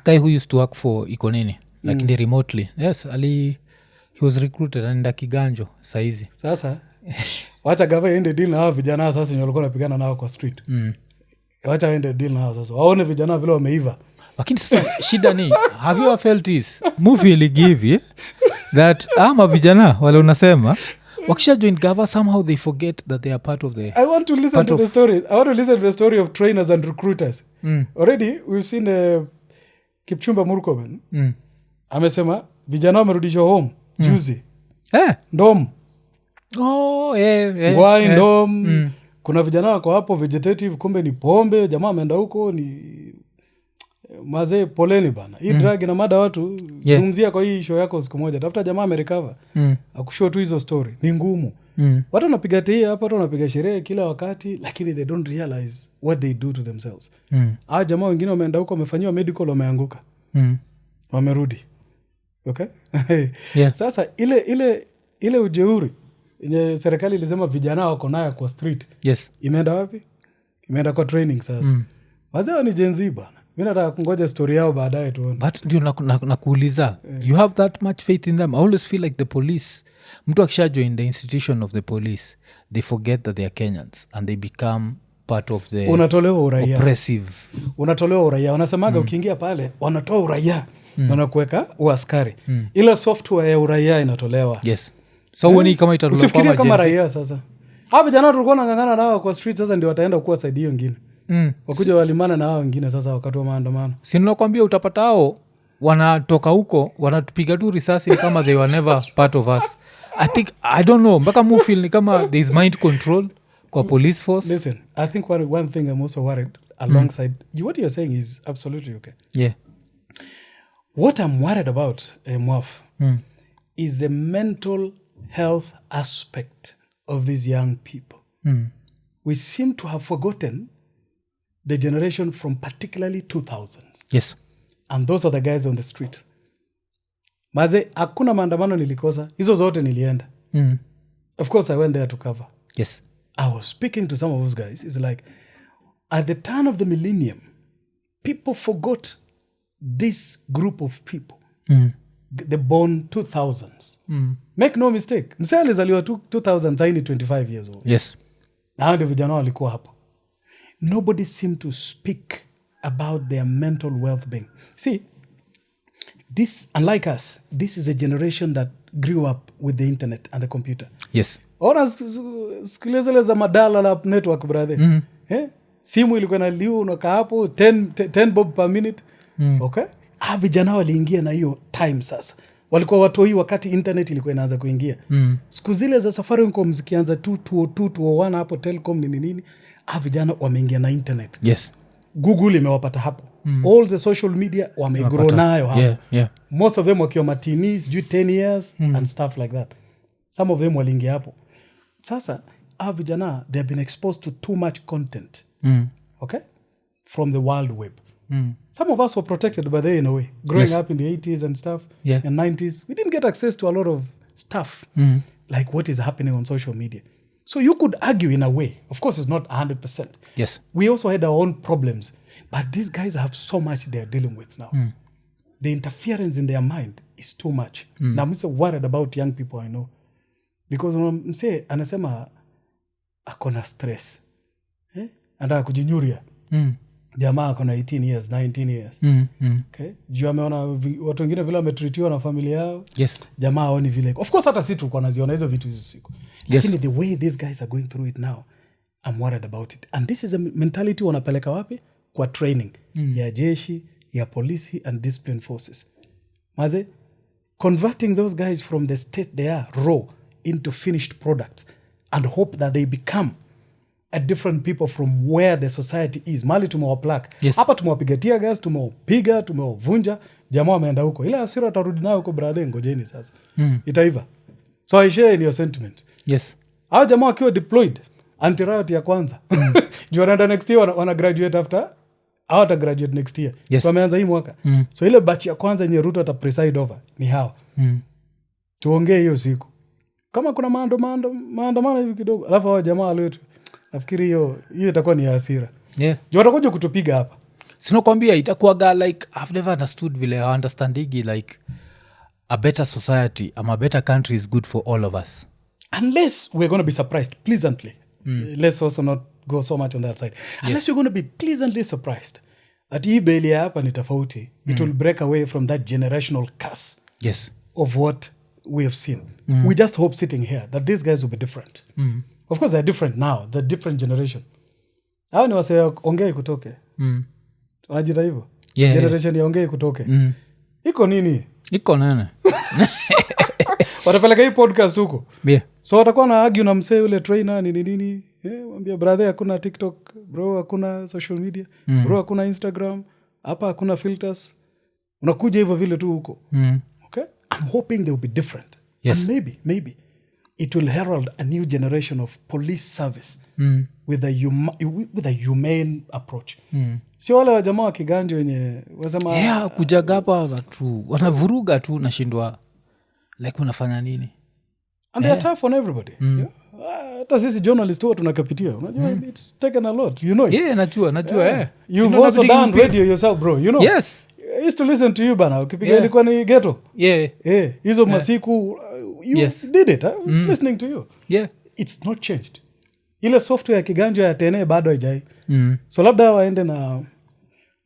guy who used to work for IKONINI, lakini remotely. Yes, he was recruited anaenda Kiganjo saizi. Sasa wacha gava ende deal na hao vijana sasa wenye walikuwa wanapigana nao kwa street. Wacha ende deal na hao sasa. Waone vijana vile wameiva. Lakini sasa shida ni, have you ever felt this? Movie ili give that ama vijana wale unasema wakisha join gava somehow they forget that they are part of the I want to listen to the story. I want to listen to the story of trainers and recruiters. Already we've seen Kipchumba Murkomen. Amesema vijana wamerudishwa home juzi. Ndom. Why ndom? Kuna vijana wako hapo vegetative, kumbe ni pombe. Jamaa ameenda huko ni mazee, poleni bana. Hii drug na mada watu zungumzia kwa hii show yako siku moja. Tafuta jamaa amerecover. Akushow tu hizo story. Ni ngumu. Watu wanapiga tea hapa, watu wanapiga sherehe kila wakati, lakini they don't realize what they do to themselves. Jamaa wengine wameenda huko wamefanyiwa medical, wameanguka. Wamerudi. Okay? Sasa ile ujeuri yenye serikali ilisema vijana wako nayo kwa street. Yes. Imeenda wapi? Imeenda kwa training sasa. Wazee ni Gen Z bana. Mimi nataka kungoja story yao baadaye tuone. But ndio nakuuliza, you have that much faith in them? I always feel like the police, mtu akisha join the institution of the police, they forget that they are Kenyans and they become part of the oppressive. Unatolewa uraia. Wanasemaga ukiingia pale wanatoa uraia. Wanakuweka uaskari. Ila software ya uraia inatolewa. Yes. So uone kama itatolewa kama Gen Z. Kama raia sasa. Hapo jana tulikuwa ngangana nao kwa street, sasa ndio wataenda kuwa side hiyo nyingine. Wakuja walimana na hao wengine sasa wakati wa maandamano. Si ninakwambia utapata hao wanatoka huko wanatupiga tu risasi kama they were never part of us. I don't know, mpaka mu feel ni kama there is mind control kwa police force. Listen, I think one thing I'm also worried alongside what you're saying is absolutely okay. Yeah. What I'm worried about, Mwaf, is the mental health aspect of these young people. We seem to have forgotten the generation from particularly 2000s. Yes. And those are the guys on the street. Maze, hakuna maandamano nilikosa. Hizo zote nilienda. Of course, I went there to cover. Yes. I was speaking to some of those guys. It's like, at the turn of the millennium, people forgot this group of people. The born 2000s. Make no mistake. Msee alizaliwa 2000, zaini 25 years old. Yes. Na ndio vijana walikuwa hapo. nobody seemed to speak about their mental well-being. See, this, unlike us, this is a generation that grew up with the internet and the computer. Yes. Ona skilezele za madala la network, brother. Simu ilikuwa na liu unaka hapo 10 bob per minute. Okay? Vijana waliingia na hiyo time sasa. Walikuwa watoi wakati internet ilikuwa inaanza kuingia. Siku zile za Safaricom zikianza 202 201 hapo Telcom nini. Vijana wameingia na internet. Yes. Google imewapata hapo. All the social media wamegrow nayo hapo. Yeah. Most of them wakiwa matinis, 10 years and stuff like that. Some of them waliingia hapo. Sasa, vijana, they have been exposed to too much content. Okay? From the world web. Some of us were protected by they in a way. Growing up in the 80s and stuff, and 90s, we didn't get access to a lot of stuff like what is happening on social media. So you could argue in a way. Of course, it's not 100%. Yes. We also had our own problems. But these guys have so much they're dealing with now. The interference in their mind is too much. Now, I'm so worried about young people I know. Because when I say, anasema, akona stress. Anda kujinyuria. Jamaa akona 18 years, 19 years. Okay? Juu ameona watu wengine vile wametritiwa na familia yao. Yes. Jamaa haoni vile. Of course hata si tulikuwa naziona hizo vitu hizo siku. Lakini the way these guys are going through it now, I'm worried about it. And this is a mentality wanapeleka wapi? Kwa training. Ya jeshi, ya polisi and discipline forces. Maze, converting those guys from the state they are, raw, into finished products and hope that they become a different people from where the society is. Mali tumewaplak. Yes. Hapa tumewapiga tear gas, tumewapiga, tumewavunja. Jamaa wameenda huko. Ila asira atarudi nayo huko, brother, ngojeni sasa. Itaiva. So I share in your sentiment. Yes. Hao jamaa wakiwa deployed anti-riot ya kwanza. Juu wanaenda next year wana graduate after. Hawata graduate next year. Yes. So wameanza hii mwaka. So ile batch ya kwanza yenye Ruto ata preside over ni hao. Tuongee hiyo siku. Kama kuna maandamano hivi kidogo. Alafu hao jamaa wetu. Nafikiri hiyo itakuwa ni hasira. Yeah. Juu watakuja kutupiga hapa. Sinakwambia itakuwaga like I've never understood vile I understandigi like a better society a better country is good for all of us. Unless we're going to be surprised pleasantly. Let's also not go so much on that side. Unless you're going to be pleasantly surprised that hii beli hapa ni tofauti. It will break away from that generational curse. Yes. Of what we have seen. We just hope sitting here that these guys will be different. Of course they're different now. They're different generation. Hao ni wase ongei kutoke. Wanajita hivyo. Generation ya ongei kutoke. Iko nini? Iko nene. Watapeleka hii podcast huko. Yeah. So watakuwa na argue na msee ule trainer nini. Mwambia brother hakuna TikTok, bro hakuna social media, bro hakuna Instagram, hapa hakuna filters. Unakuja hivyo vile tu huko. Okay? I'm hoping they will be different. Yes. And maybe it will herald a new generation of police service with a humane approach. Si wale wa jamaa wa kiganjo wenye wasema kujaga hapa wanavuruga tu nashindwa like unafanya nini? And they are tough on everybody. Hata sisi journalist huwa tunakapitia. Unajua it's taken a lot, you know it. Yeah, najua. You've also done radio yourself, bro, you know. Yes. I used to listen to you bana. Ukipiga ilikuwa ni ghetto. Yeah. Hizo masiku you did it. I was listening to you. Yeah. It's not changed. Ile software ya kiganjo ya tene bado haijai. So labda waende na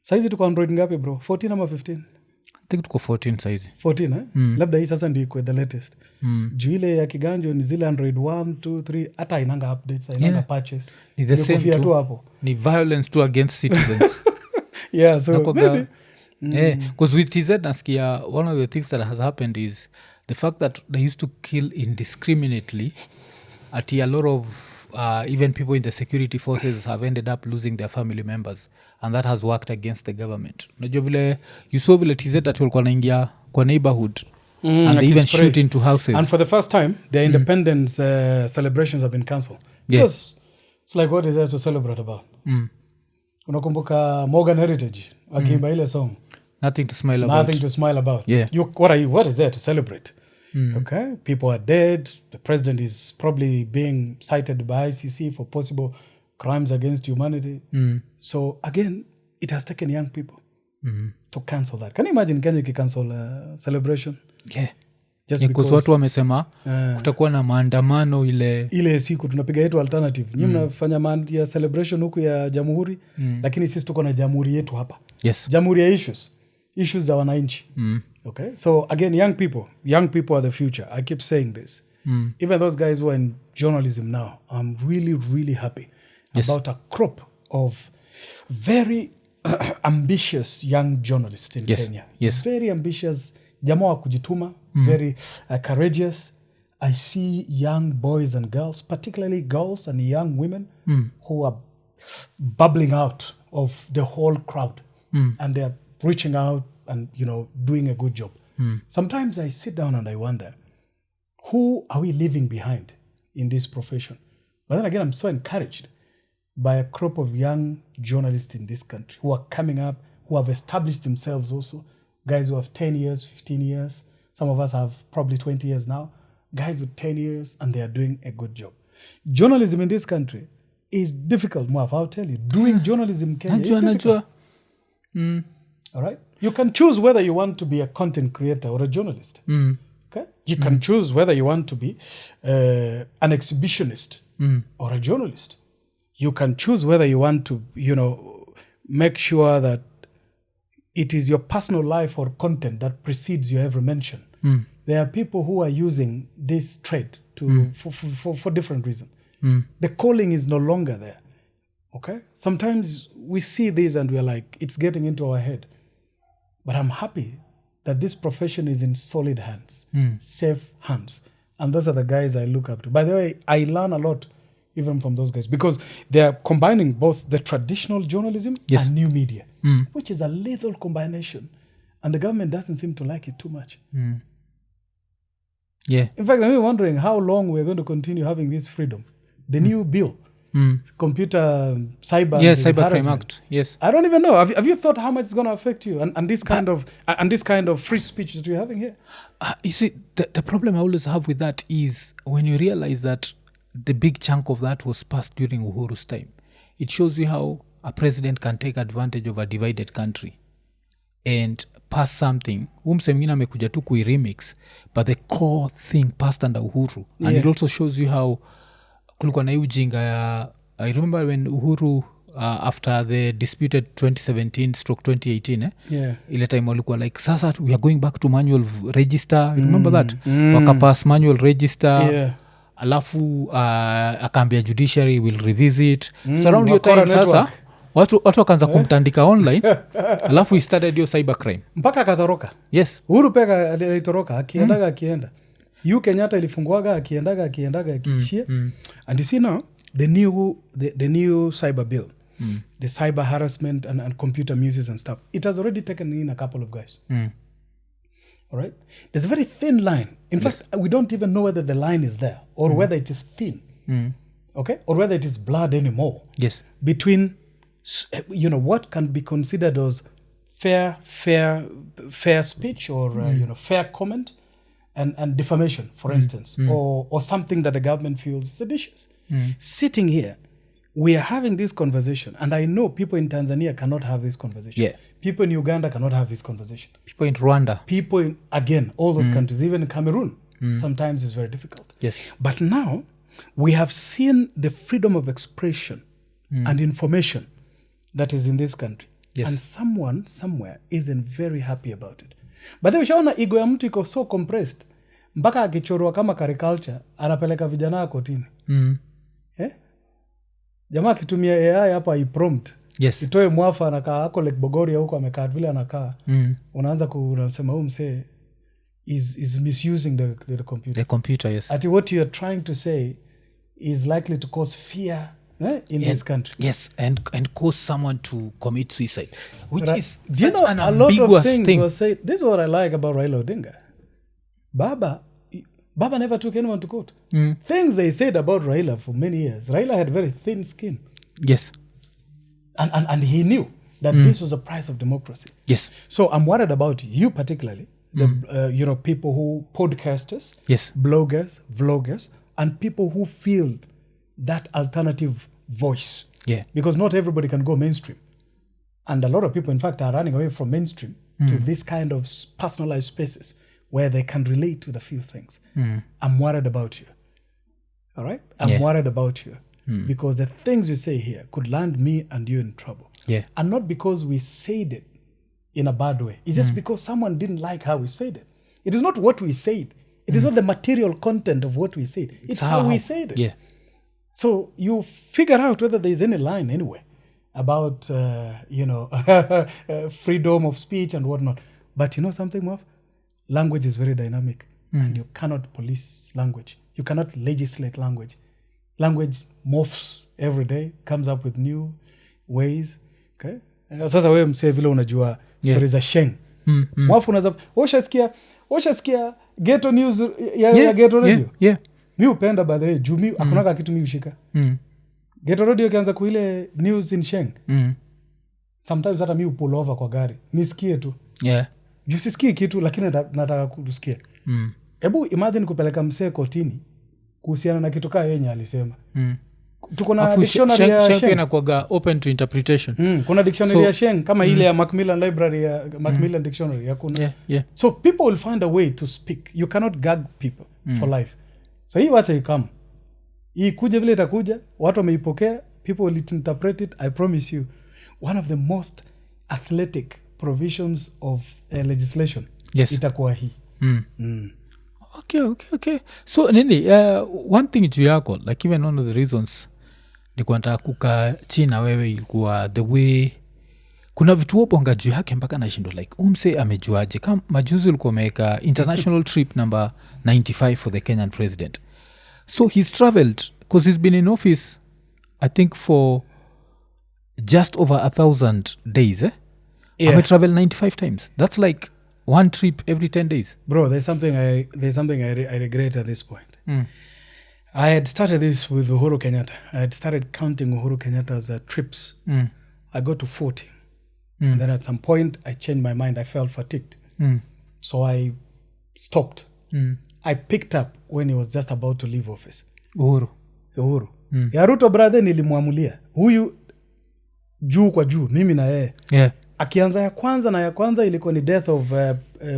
saizi tuko Android ngapi bro? 14 ama 15? I think tuko 14 saizi. 14 Labda hii sasa ndio iko the latest. Juu ile ya kiganjo ni zile Android 1, 2, 3 hata inanga updates, inanga patches. Ni the same tu hapo. Ni violence to against citizens. Yeah, so maybe. Because with TZ nasikia one of the things that has happened is the fact that they used to kill indiscriminately at a lot of even people in the security forces have ended up losing their family members, and that has worked against the government. Unajua vile you saw vile TZ that walikuwa naingia kwa neighborhood and they even shoot into houses, and for the first time their independence celebrations have been cancelled because it's like what is there to celebrate about? Unakumbuka Morgan Heritage akiimba ile song nothing to smile about. Yeah. What is there to celebrate? Okay, people are dead. The president is probably being cited by ICC for possible crimes against humanity. So again, it has taken young people to cancel that. Can you imagine Kenya cancel a celebration? Yeah. just because watu wamesema kutakuwa na maandamano ile siku tunapiga yetu alternative. Nyinyi mnafanya ya celebration huku ya jamhuri, lakini sisi tuko na jamhuri yetu hapa. Yes. Jamhuri ya issues za wananchi. Okay, so again, young people are the future. I keep saying this. Even those guys who are in journalism now, I'm really, really happy about a crop of very ambitious young journalists in Kenya. Yes. Very ambitious, jamaa wa kujituma, very courageous. I see young boys and girls, particularly girls and young women, who are bubbling out of the whole crowd, and they're reaching out and doing a good job. Sometimes I sit down and I wonder, who are we leaving behind in this profession? But then again, I'm so encouraged by a crop of young journalists in this country who are coming up, who have established themselves also. Guys who have 10 years, 15 years. Some of us have probably 20 years now. Guys with 10 years, and they are doing a good job. Journalism in this country is difficult, Muaf, I'll tell you. Doing journalism in Kenya is difficult. All right? You can choose whether you want to be a content creator or a journalist. Okay? You can choose whether you want to be an exhibitionist or a journalist. You can choose whether you want to, make sure that it is your personal life or content that precedes your every mention. There are people who are using this trade for different reasons. The calling is no longer there. Okay? Sometimes we see this and we're like, it's getting into our head. But I'm happy that this profession is in solid hands, safe hands. And those are the guys I look up to. By the way, I learn a lot even from those guys, because they're combining both the traditional journalism and new media, which is a lethal combination. And the government doesn't seem to like it too much. Yeah. In fact, I'm wondering how long we're going to continue having this freedom. The new bill, computer cyber Cybercrime Act. Yes. I don't even know. Have you thought how much it's going to affect you and this kind of free speech that we're having here? You see, the problem I always have with that is when you realize that the big chunk of that was passed during Uhuru's time, it shows you how a president can take advantage of a divided country and pass something. Mse mwingine amekuja tu remix, but the core thing passed under Uhuru. And it also shows you how kulikuwa na ujinga ya, I remember when Uhuru after the disputed 2017/2018 ile time walikuwa like, sasa we are going back to manual register. You remember that? Wakapass manual register. Alafu akaambia judiciary will revisit. So around your time sasa watu wakaanza kumtandika online. Alafu he started your cybercrime mpaka akazoroka. Yes. Uhuru peka alitoroka akienda. Kenyatta ilifunguaga akiendaga akiishia. And you see now the new cyber bill, the cyber harassment and computer misuse and stuff, it has already taken in a couple of guys. All right? There's a very thin line. In fact, we don't even know whether the line is there or whether it is thin. Okay? Or whether it is blurred anymore. Yes. Between what can be considered as fair speech or fair comment and defamation, for instance, or something that the government feels seditious. Sitting here, we are having this conversation, and I know people in Tanzania cannot have this conversation. Yeah. People in Uganda cannot have this conversation. People in Rwanda. People in, again, all those countries, even in Cameroon, sometimes it's very difficult. Yes. But now, we have seen the freedom of expression and information that is in this country. Yes. And someone, somewhere, isn't very happy about it. But then ushaona ego ya mtu iko so compressed, mpaka akichorwa kama caricature, anapeleka vijana kotini. Jamaa akitumia AI hapa i-prompt. Yes. Itoe mwafa anakaa ako like Bogoria huko amekaa vile anakaa. Unaanza unasema mse is misusing the computer. The computer, yes. Ati what you are trying to say is likely to cause fear in this country. Yes, and cause someone to commit suicide, which is do you such know, an a lot ambiguous of things thing. Was said. This is what I like about Raila Odinga. Baba never took anyone to court. Things they said about Raila for many years. Raila had very thin skin. Yes. And he knew that this was the price of democracy. Yes. So I'm worried about you particularly, the people who podcasters, yes, bloggers, vloggers, and people who feel that alternative voice. Yeah. Because not everybody can go mainstream. And a lot of people, in fact, are running away from mainstream to this kind of personalized spaces where they can relate with a few things. I'm worried about you. All right? I'm worried about you. Because the things you say here could land me and you in trouble. Yeah. And not because we said it in a bad way. It's just because someone didn't like how we said it. It is not what we said. It is not the material content of what we said. It's how we said it. Yeah. So you figure out whether there is any line anyway about, freedom of speech and whatnot. But you know something, Mof? Language is very dynamic. And you cannot police language. You cannot legislate language. Language morphs every day, comes up with new ways. Okay? Sasa wewe msee vile unajua stories za Sheng. Mwafu unaweza washasikia ghetto news ya ghetto radio. Yeah. Mi upenda by the way, juu mi akunaka kitu mi ushika. Ghetto radio kianza kuile news in Sheng. Sometimes hata mi pull over kwa gari. Nisikie tu. Yeah. Juu sisikii kitu lakini nataka kusikia. Ebu imagine kupeleka msee kotini kuhusiana na kitu kaa yenye alisema. Tuko na dictionary ya Sheng inakuwaga open to interpretation. Kuna dictionary ya Sheng kama ile ya Macmillan Library ya Macmillan Dictionary ya kuna. Yeah. So people will find a way to speak. You cannot gag people for life. So hii wacha ikam. Hii kuja vile itakuja, watu wameipokea, people will interpret it. I promise you, one of the most athletic provisions of legislation itakuwa hii. Okay. So Nini, one thing juu yako, like even one of the reasons ni kuantaa kuka china wewe ilikuwa the way kuna vitu wobonga juu yake mpaka nashindo like umse amejuaje kama majuzi ulikuwa umeweka international trip number 95 for the Kenyan president. So he's traveled because he's been in office I think for just over 1,000 days. Ame travel 95 times. That's like one trip every 10 days. Bro, there's something I regret at this point. I had started this with Uhuru Kenyatta. I had started counting Uhuru Kenyatta's trips. I got to 40. And then at some point, I changed my mind. I felt fatigued. So I stopped. I picked up when he was just about to leave office. Uhuru. Ya Ruto brother nilimuamulia. Huyu juu kwa juu, mimi na yeye. Yeah. Akianza ya kwanza ilikuwa ni death of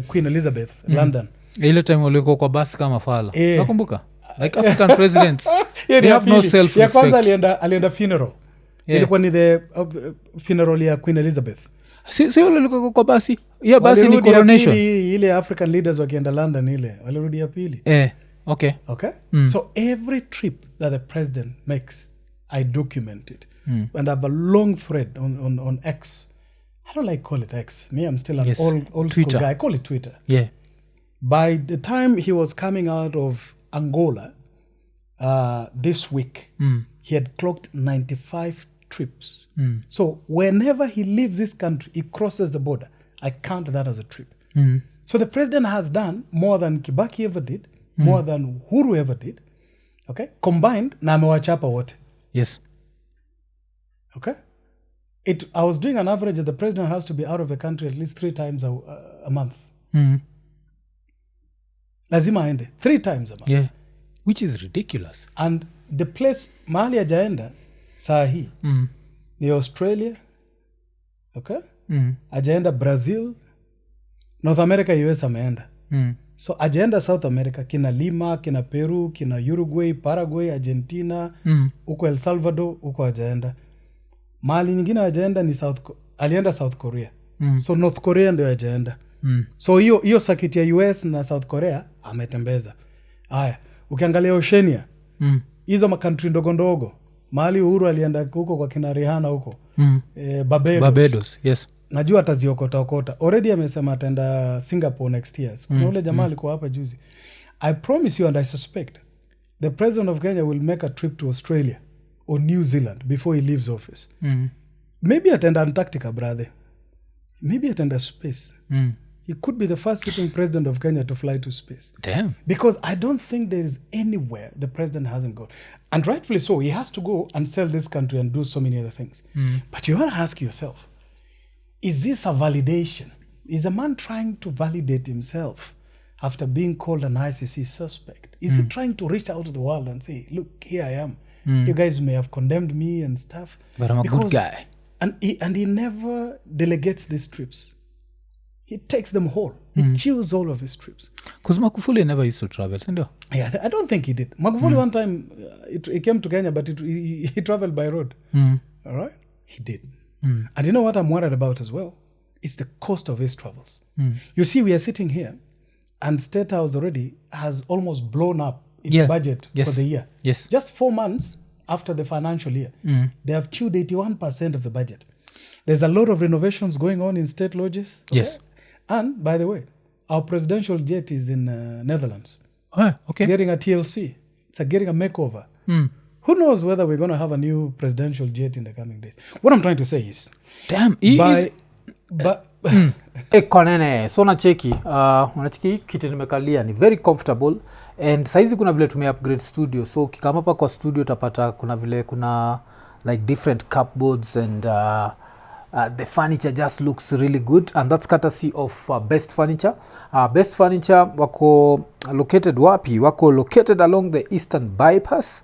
Queen Elizabeth, London. Ile time ulikuwa kwa basi kama fala. Nakumbuka? Like African presidents, they have no self-respect. Ya kwanza alienda funeral. Ilikuwa ni the funeral ya Queen Elizabeth. Si ulikuwa kwa basi? Yeah, basi ni coronation. Ile African leaders wakienda London ile, walirudi ya pili. Okay. So every trip that the president makes, I document it. And I have a long thread on X. I don't like call it X. Me, I'm still an old school guy. I call it Twitter. Yeah. By the time he was coming out of Angola this week, he had clocked 95 trips. So whenever he leaves this country, he crosses the border. I count that as a trip. So the president has done more than Kibaki ever did, more than Uhuru ever did. Okay? Combined, na amewachapa wote. Yes. Okay? I was doing an average that the president has to be out of the country at least 3 times a month. Lazima aende 3 times a month. Yeah. Which is ridiculous. And the place mahali ajaenda saa hii ni Australia. Okay? Ajaenda Brazil, North America, US ameenda. So ajaenda South America, kina Lima, kina Peru, kina Uruguay, Paraguay, Argentina, uko El Salvador, uko ajaenda. Mahali nyingine ajaenda ni alienda South Korea. So North Korea ndio ajaenda. So hiyo sakiti ya US na South Korea ametembeza. Haya, ukiangalia Oceania, hizo makantri ndogo ndogo, mahali Uhuru alienda huko kwa kina Rihanna huko. Barbados, yes. Najua ataziokota. Already amesema ataenda Singapore next year. Kuna ule jamaa alikuwa hapa juzi. I promise you and I suspect the president of Kenya will make a trip to Australia or New Zealand before he leaves office. Maybe ataenda Antarctica, brother. Maybe ataenda space. He could be the first sitting president of Kenya to fly to space. Damn. Because I don't think there is anywhere the president hasn't gone. And rightfully so, he has to go and sell this country and do so many other things. But you want to ask yourself, is this a validation? Is a man trying to validate himself after being called an ICC suspect? Is he trying to reach out to the world and say, look, here I am. You guys may have condemned me and stuff. But I'm a good guy. And he never delegates these trips. he takes them whole. He chews all of his trips. Because Magufuli never used to travel, isn't he? Yeah, I don't think he did. Magufuli one time, he came to Kenya, but he traveled by road. All right? He did. And you know what I'm worried about as well? It's the cost of his travels. You see, we are sitting here, and State House already has almost blown up its budget for the year. Yes. Just 4 months after the financial year, they have chewed 81% of the budget. There's a lot of renovations going on in state lodges. Okay? Yes. And by the way, our presidential jet is in Netherlands. Oh, okay. It's getting a TLC. It's getting a makeover. Who knows whether we're going to have a new presidential jet in the coming days? What I'm trying to say is, damn, Konene, so unacheki kiti nimekalia ni very comfortable, and saizi kuna vile tume upgrade studio, so kikama hapa kwa studio utapata kuna vile kuna like different cupboards, and the furniture just looks really good, and that's courtesy of Best Furniture. Best Furniture wako located wapi? Wako located along the Eastern Bypass,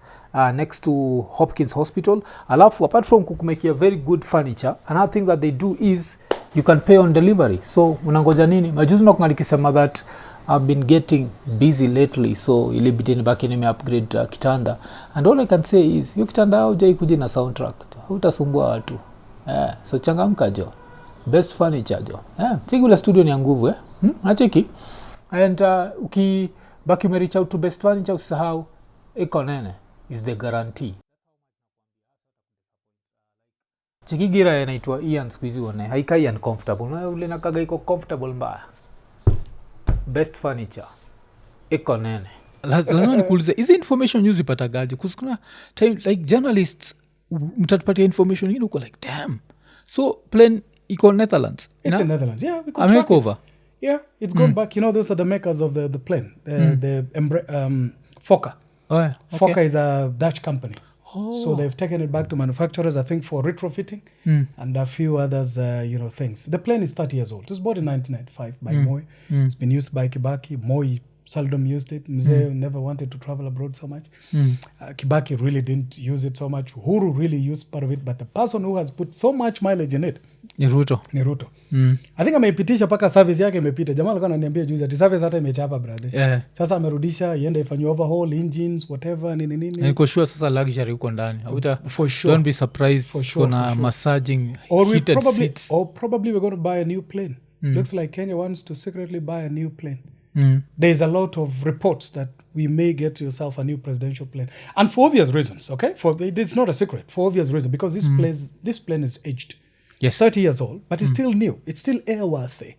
next to Hopkins Hospital. Alafu apart from kukumekia very good furniture, another thing that they do is you can pay on delivery. So unangoja nini? Majuzi nakunga nikisema that I've been getting busy lately, so ilibidi nibaki nime upgrade kitanda, and all I can say is yo kitanda hujai kuja na soundtrack, utasumbua watu. So changamka jo. Best Furniture jo. Cheki ule studio ni nguvu unacheki. And ukibaki umereach out to Best Furniture, usisahau Ikonene is the guarantee. Cheki gira inaitwa Ian squeeze one. Haikai uncomfortable. Na ule nakaga iko comfortable mbaya. Best Furniture Ikonene. Lazima nikuulize, is information news ipatagaje? Because kuna time like journalists mtatupatia information hii uko like damn. So plane iko Netherlands. It's in Netherlands. Yeah, we could track it. Yeah, it's gone back. You know, those are the makers of the plane. The Fokker. Oh, yeah. Okay. Fokker is a Dutch company. So they've taken it back to manufacturers, I think, for retrofitting and a few others, things. The plane is 30 years old. It was bought in 1995 by Moi. It's been used by Kibaki. Moi seldom used it. Mzee never wanted to travel abroad so much. Kibaki really didn't use it so much. Uhuru really used part of it. But the person who has put so much mileage in it ni Ruto. I think ameipitisha paka service yake imepita. Jamaa alikuwa ananiambia juzi ati service hata imechapa brother. Yeah. Sasa amerudisha iende ifanywe overhaul engines whatever nini. Niko sure sasa luxury uko ndani. For sure. Don't be surprised kuna massaging heated seats. Or probably we're going to buy a new plane. Looks like Kenya wants to secretly buy a new plane. There's a lot of reports that we may get yourself a new presidential plane, and for obvious reasons. Okay, it's not a secret, for obvious reasons, because this plane is aged. Yes. 30 years old, but it's still new. It's still airworthy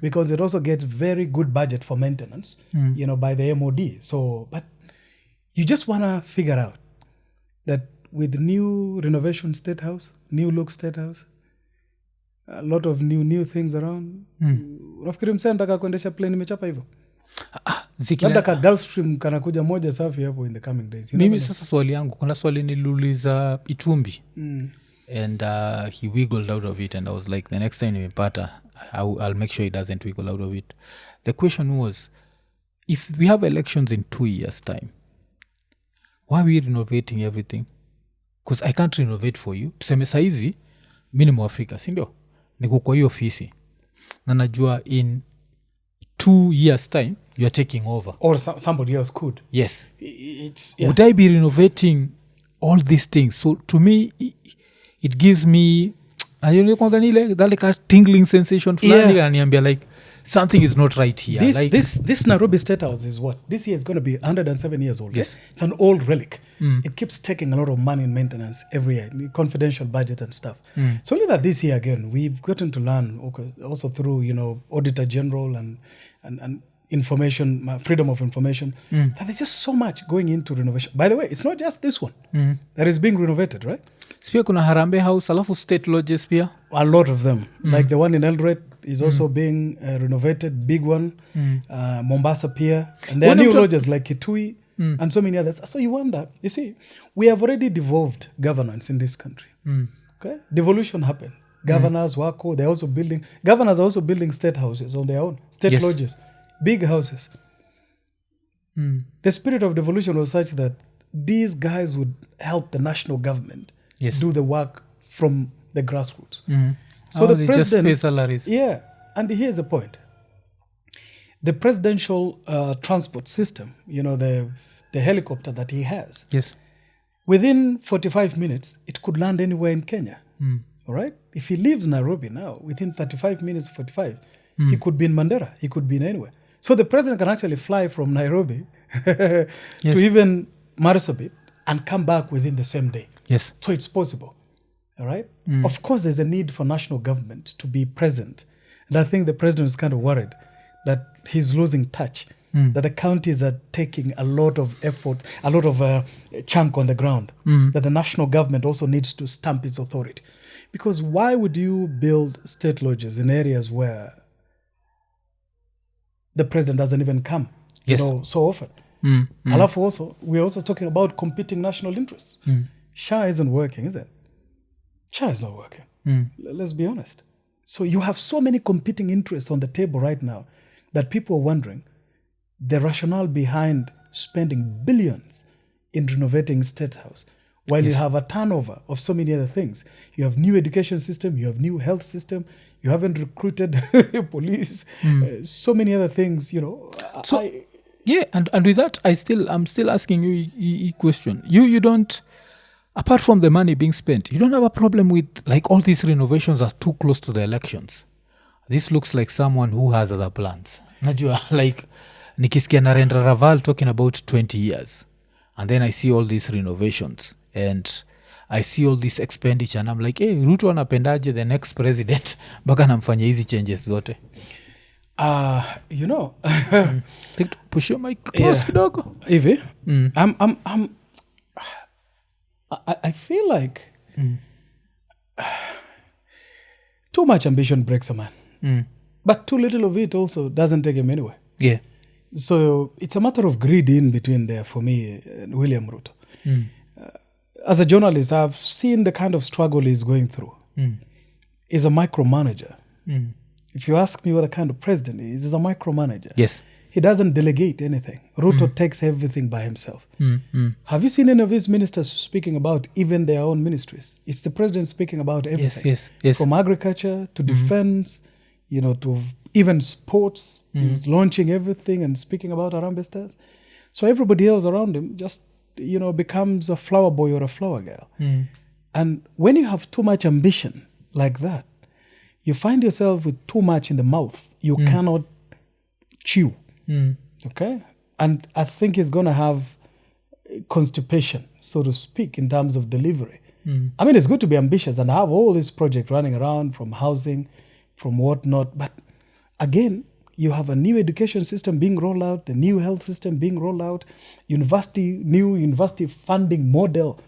because it also gets very good budget for maintenance, by the MOD. So, but you just want to figure out that with new renovation State House, new look State House, a lot of new things around. Unafikiri msee anataka kuendesha plane imechapa hivyo? Labda ka Gulfstream kanakuja moja safi hapo in the coming days. Mimi sasa swali yangu, kuna swali niliuliza Itumbi. And he wiggled out of it, and I was like, the next time nimepata, I'll make sure he doesn't wiggle out of it. The question was, if we have elections in 2 years' time, why are we renovating everything? Because I can't renovate for you. Tuseme saizi, mimi ni Afrika, si ndio? Niko kwa hiyo ofisi. Na najua in 2 years' time, you are taking over. Or somebody else could. Yes. Would I be renovating all these things? So to me, it gives me that like a tingling sensation. Ananiambia like something is not right here. This Nairobi State House is what? This year is going to be 107 years old. Yes. It's an old relic. It keeps taking a lot of money in maintenance every year, confidential budget and stuff. So only that this year again, we've gotten to learn also through, Auditor General and information, freedom of information, that there's just so much going into renovation. By the way, it's not just this one that is being renovated, right? Pia kuna Harambee House, alafu state lodges pia. A lot of them. Like the one in Eldoret is also being renovated, big one. Mombasa Pier. And there are new lodges like Kitui and so many others. So you wonder, you see, we have already devolved governance in this country. Okay? Devolution happened. Governors, Wako, governors are also building state houses on their own. State lodges. Big houses. The spirit of devolution was such that these guys would help the national government do the work from the grassroots. So the president just pay salaries. Yeah. And here's the point. The presidential transport system, the helicopter that he has, Yes. within 45 minutes, it could land anywhere in Kenya. All right? If he lives in Nairobi now, within 35 minutes, 45, he could be in Mandera. He could be in anywhere. So the president can actually fly from Nairobi to even Marsabit and come back within the same day. Yes. So it's possible. All right? Of course, there's a need for national government to be present. And I think the president is kind of worried that he's losing touch, that the counties are taking a lot of effort, a lot of chunk on the ground, that the national government also needs to stamp its authority. Because why would you build state lodges in areas where the president doesn't even come, so often? Alafu also, we're also talking about competing national interests. SHA isn't working, is it? SHA is not working. Let's be honest. So you have so many competing interests on the table right now that people are wondering the rationale behind spending billions in renovating State House, while you have a turnover of so many other things. You have new education system, you have new health system, you haven't recruited police, so many other things, So, and with that, I'm still asking you a question. You don't, apart from the money being spent, you don't have a problem with, like, all these renovations are too close to the elections. This looks like someone who has other plans. Najua, like, nikisikia Narendra Raval talking about 20 years, and then I see all these renovations, and I see all this expenditure, and I'm like, hey, Ruto anapendaje the next president mpaka namfanya hizi changes zote? Push your mic close kidogo. Hivi, I feel like too much ambition breaks a man. But too little of it also doesn't take him anywhere. Yeah. So it's a matter of greed in between there for me and William Ruto. As a journalist, I've seen the kind of struggle he's going through. He's a micromanager. If you ask me what the kind of president he is, he's a micromanager. Yes. He doesn't delegate anything. Ruto takes everything by himself. Have you seen any of his ministers speaking about even their own ministries? It's the president speaking about everything. Yes. From agriculture to defense, to even sports. He's launching everything and speaking about Harambee Stars. So everybody else around him just, becomes a flower boy or a flower girl. And when you have too much ambition like that, you find yourself with too much in the mouth. You cannot chew. Okay? And I think he's going to have constipation, so to speak, in terms of delivery. I mean, it's good to be ambitious and have all this project running around, from housing, from whatnot. But again, you have a new education system being rolled out, the new health system being rolled out, new university funding model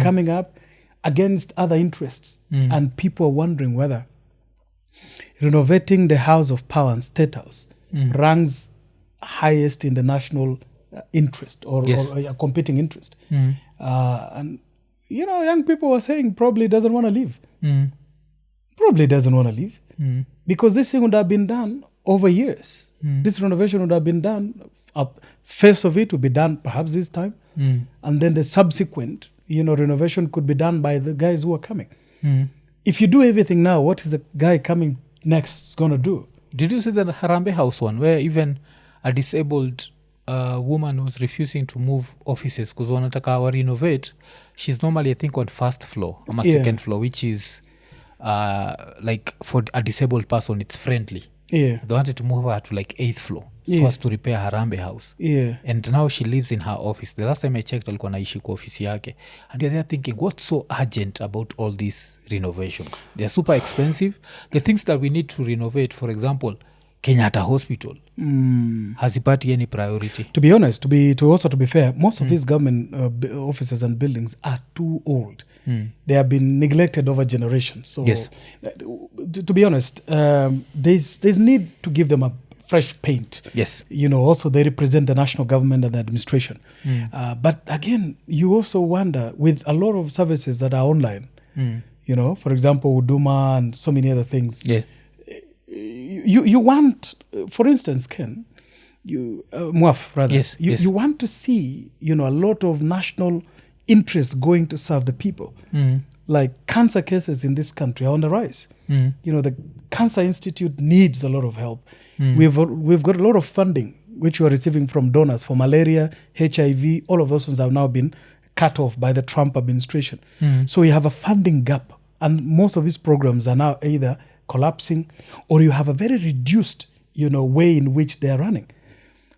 coming up against other interests. And people are wondering whether renovating the House of Power and State House ranks highest in the national interest or a competing interest. And, young people were saying probably doesn't want to leave. Probably doesn't want to leave. Because this thing would have been done over years. This renovation would have been done, face of it would be done perhaps this time. And then the subsequent, renovation could be done by the guys who are coming. If you do everything now, what is the guy coming next going to do? Did you see the Harambee House one, where even a disabled woman was refusing to move offices because wanataka wa renovate? She's normally, I think, on first floor or second floor, which is like for a disabled person, it's friendly. They wanted to move her to like 8th floor so as to repair Harambee House. And now she lives in her office. The last time I checked, alikuwa naishi kwa ofisi yake. And you're there thinking, what's so urgent about all these renovations? They're super expensive. The things that we need to renovate, for example, Kenyatta Hospital, hazipati any priority. To be honest, to be fair, most of these government offices and buildings are too old. They have been neglected over generations. So, to be honest, there's need to give them a fresh paint. Yes. Also they represent the national government and the administration. But again, you also wonder, with a lot of services that are online, for example, Huduma and so many other things. You want, for instance, Ken, Mwaf, rather, you want to see, a lot of national interest going to serve the people. like cancer cases in this country are on the rise. You know, the Cancer Institute needs a lot of help. We've got a lot of funding which we are receiving from donors for malaria, HIV. All of those ones have now been cut off by the Trump administration. So we have a funding gap, and most of these programs are now either collapsing or you have a very reduced, you know, way in which they are running.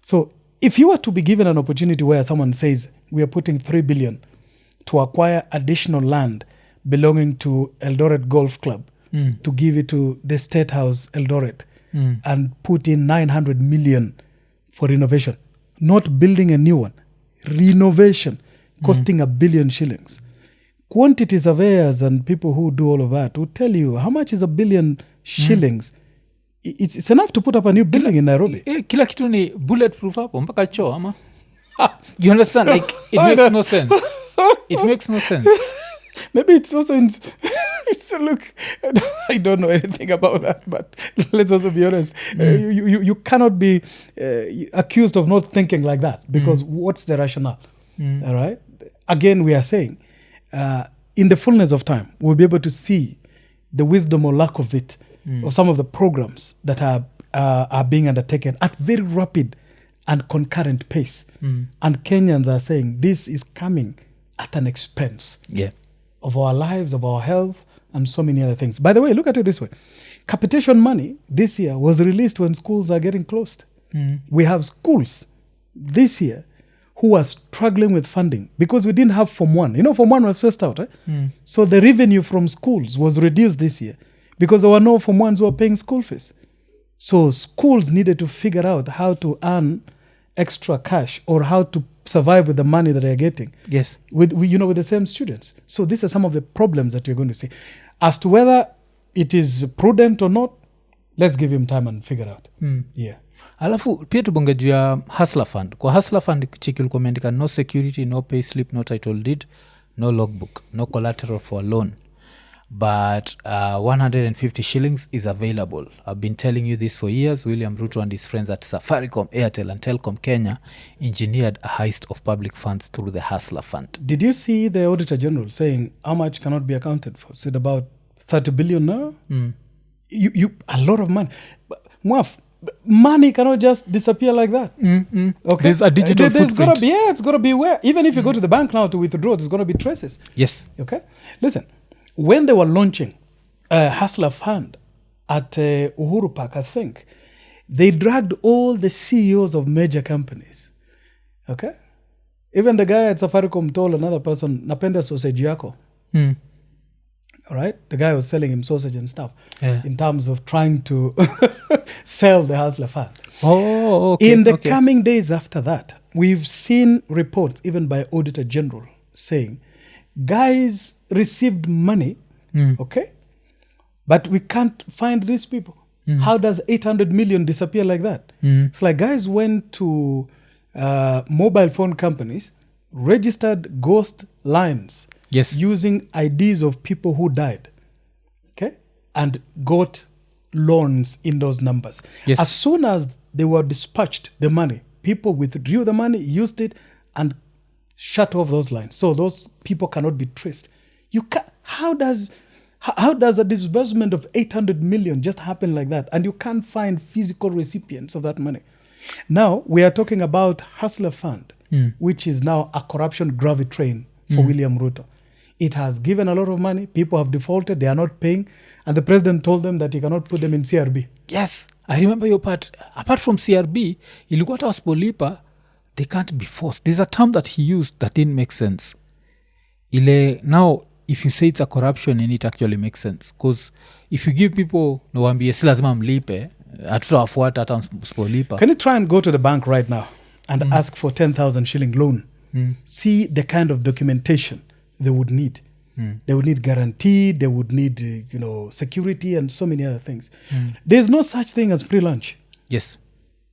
So if you were to be given an opportunity where someone says we are putting 3 billion to acquire additional land belonging to Eldoret Golf Club, to give it to the State House Eldoret, and put in 900 million for renovation, not building a new one, renovation costing $1 billion shillings. Quantity surveyors and people who do all of that will tell you how much is $1 billion shillings. It's enough to put up a new building in Nairobi. Kila kitu ni bulletproof hapo mpaka choo ama. You understand? Like it makes no sense. It makes no sense. Maybe it's also in so look, I don't know anything about that, but let's also be honest. You cannot be accused of not thinking like that, because what's the rationale? All right. Again, we are saying in the fullness of time, we'll be able to see the wisdom or lack of it, of some of the programs that are being undertaken at very rapid and concurrent pace. And Kenyans are saying this is coming at an expense of our lives, of our health, and so many other things. By the way, look at it this way. Capitation money this year was released when schools are getting closed. We have schools this year who are struggling with funding because we didn't have Form 1. You know, Form 1 was first out. So the revenue from schools was reduced this year because there were no Form 1s who were paying school fees. So schools needed to figure out how to earn extra cash or how to survive with the money that they're getting. Yes. With the same students. So these are some of the problems that you're going to see. As to whether it is prudent or not, let's give him time and figure out. Yeah. Alafu pia tubonge juu ya hustler fund. Kwa hustler fund cheki ulikuwa umeandika no security, no pay slip, no title deed, no logbook, no collateral for a loan. But 150 shillings is available. I've been telling you this for years. William Ruto and his friends at Safaricom, Airtel and Telcom Kenya engineered a heist of public funds through the hustler fund. Did you see the Auditor General saying how much cannot be accounted for? Is it about 30 billion now? You a lot of money. Mwaf, money cannot just disappear like that. Okay, there's a digital footprint. It's got to be where. Even if you go to the bank now to withdraw, there's going to be traces. Yes. Okay, listen. When they were launching a hustler fund at Uhuru Park, I think, they dragged all the CEOs of major companies. Okay? Even the guy at Safaricom told another person, napenda sausage yako. All right? The guy was selling him sausage and stuff in terms of trying to sell the hustler fund. Oh, okay. In the coming days after that, we've seen reports, even by Auditor General, saying, guys received money, okay, but we can't find these people. How does 800 million disappear like that? It's like guys went to mobile phone companies, registered ghost lines using IDs of people who died, okay, and got loans in those numbers. As soon as they were dispatched the money, people withdrew the money, used it, and shut off those lines. So those people cannot be traced. You can how does a disbursement of 800 million just happen like that? And you can't find physical recipients of that money. Now we are talking about Hustler Fund, which is now a corruption gravy train for William Ruto. It has given a lot of money. People have defaulted. They are not paying. And the president told them that he cannot put them in CRB. Yes. I remember your part. Apart from CRB, ilikuwa hata wasipolipa, they can't be forced. There's a term that he used that didn't make sense. Now, if you say it's a corruption, and it actually makes sense. Because if you give people, no wambie, si lazima mlipe, hatutawafuata hata msipolipa. Can you try and go to the bank right now and ask for 10,000 shilling loan? See the kind of documentation they would need. They would need guarantee, they would need, security and so many other things. There's no such thing as free lunch. Yes.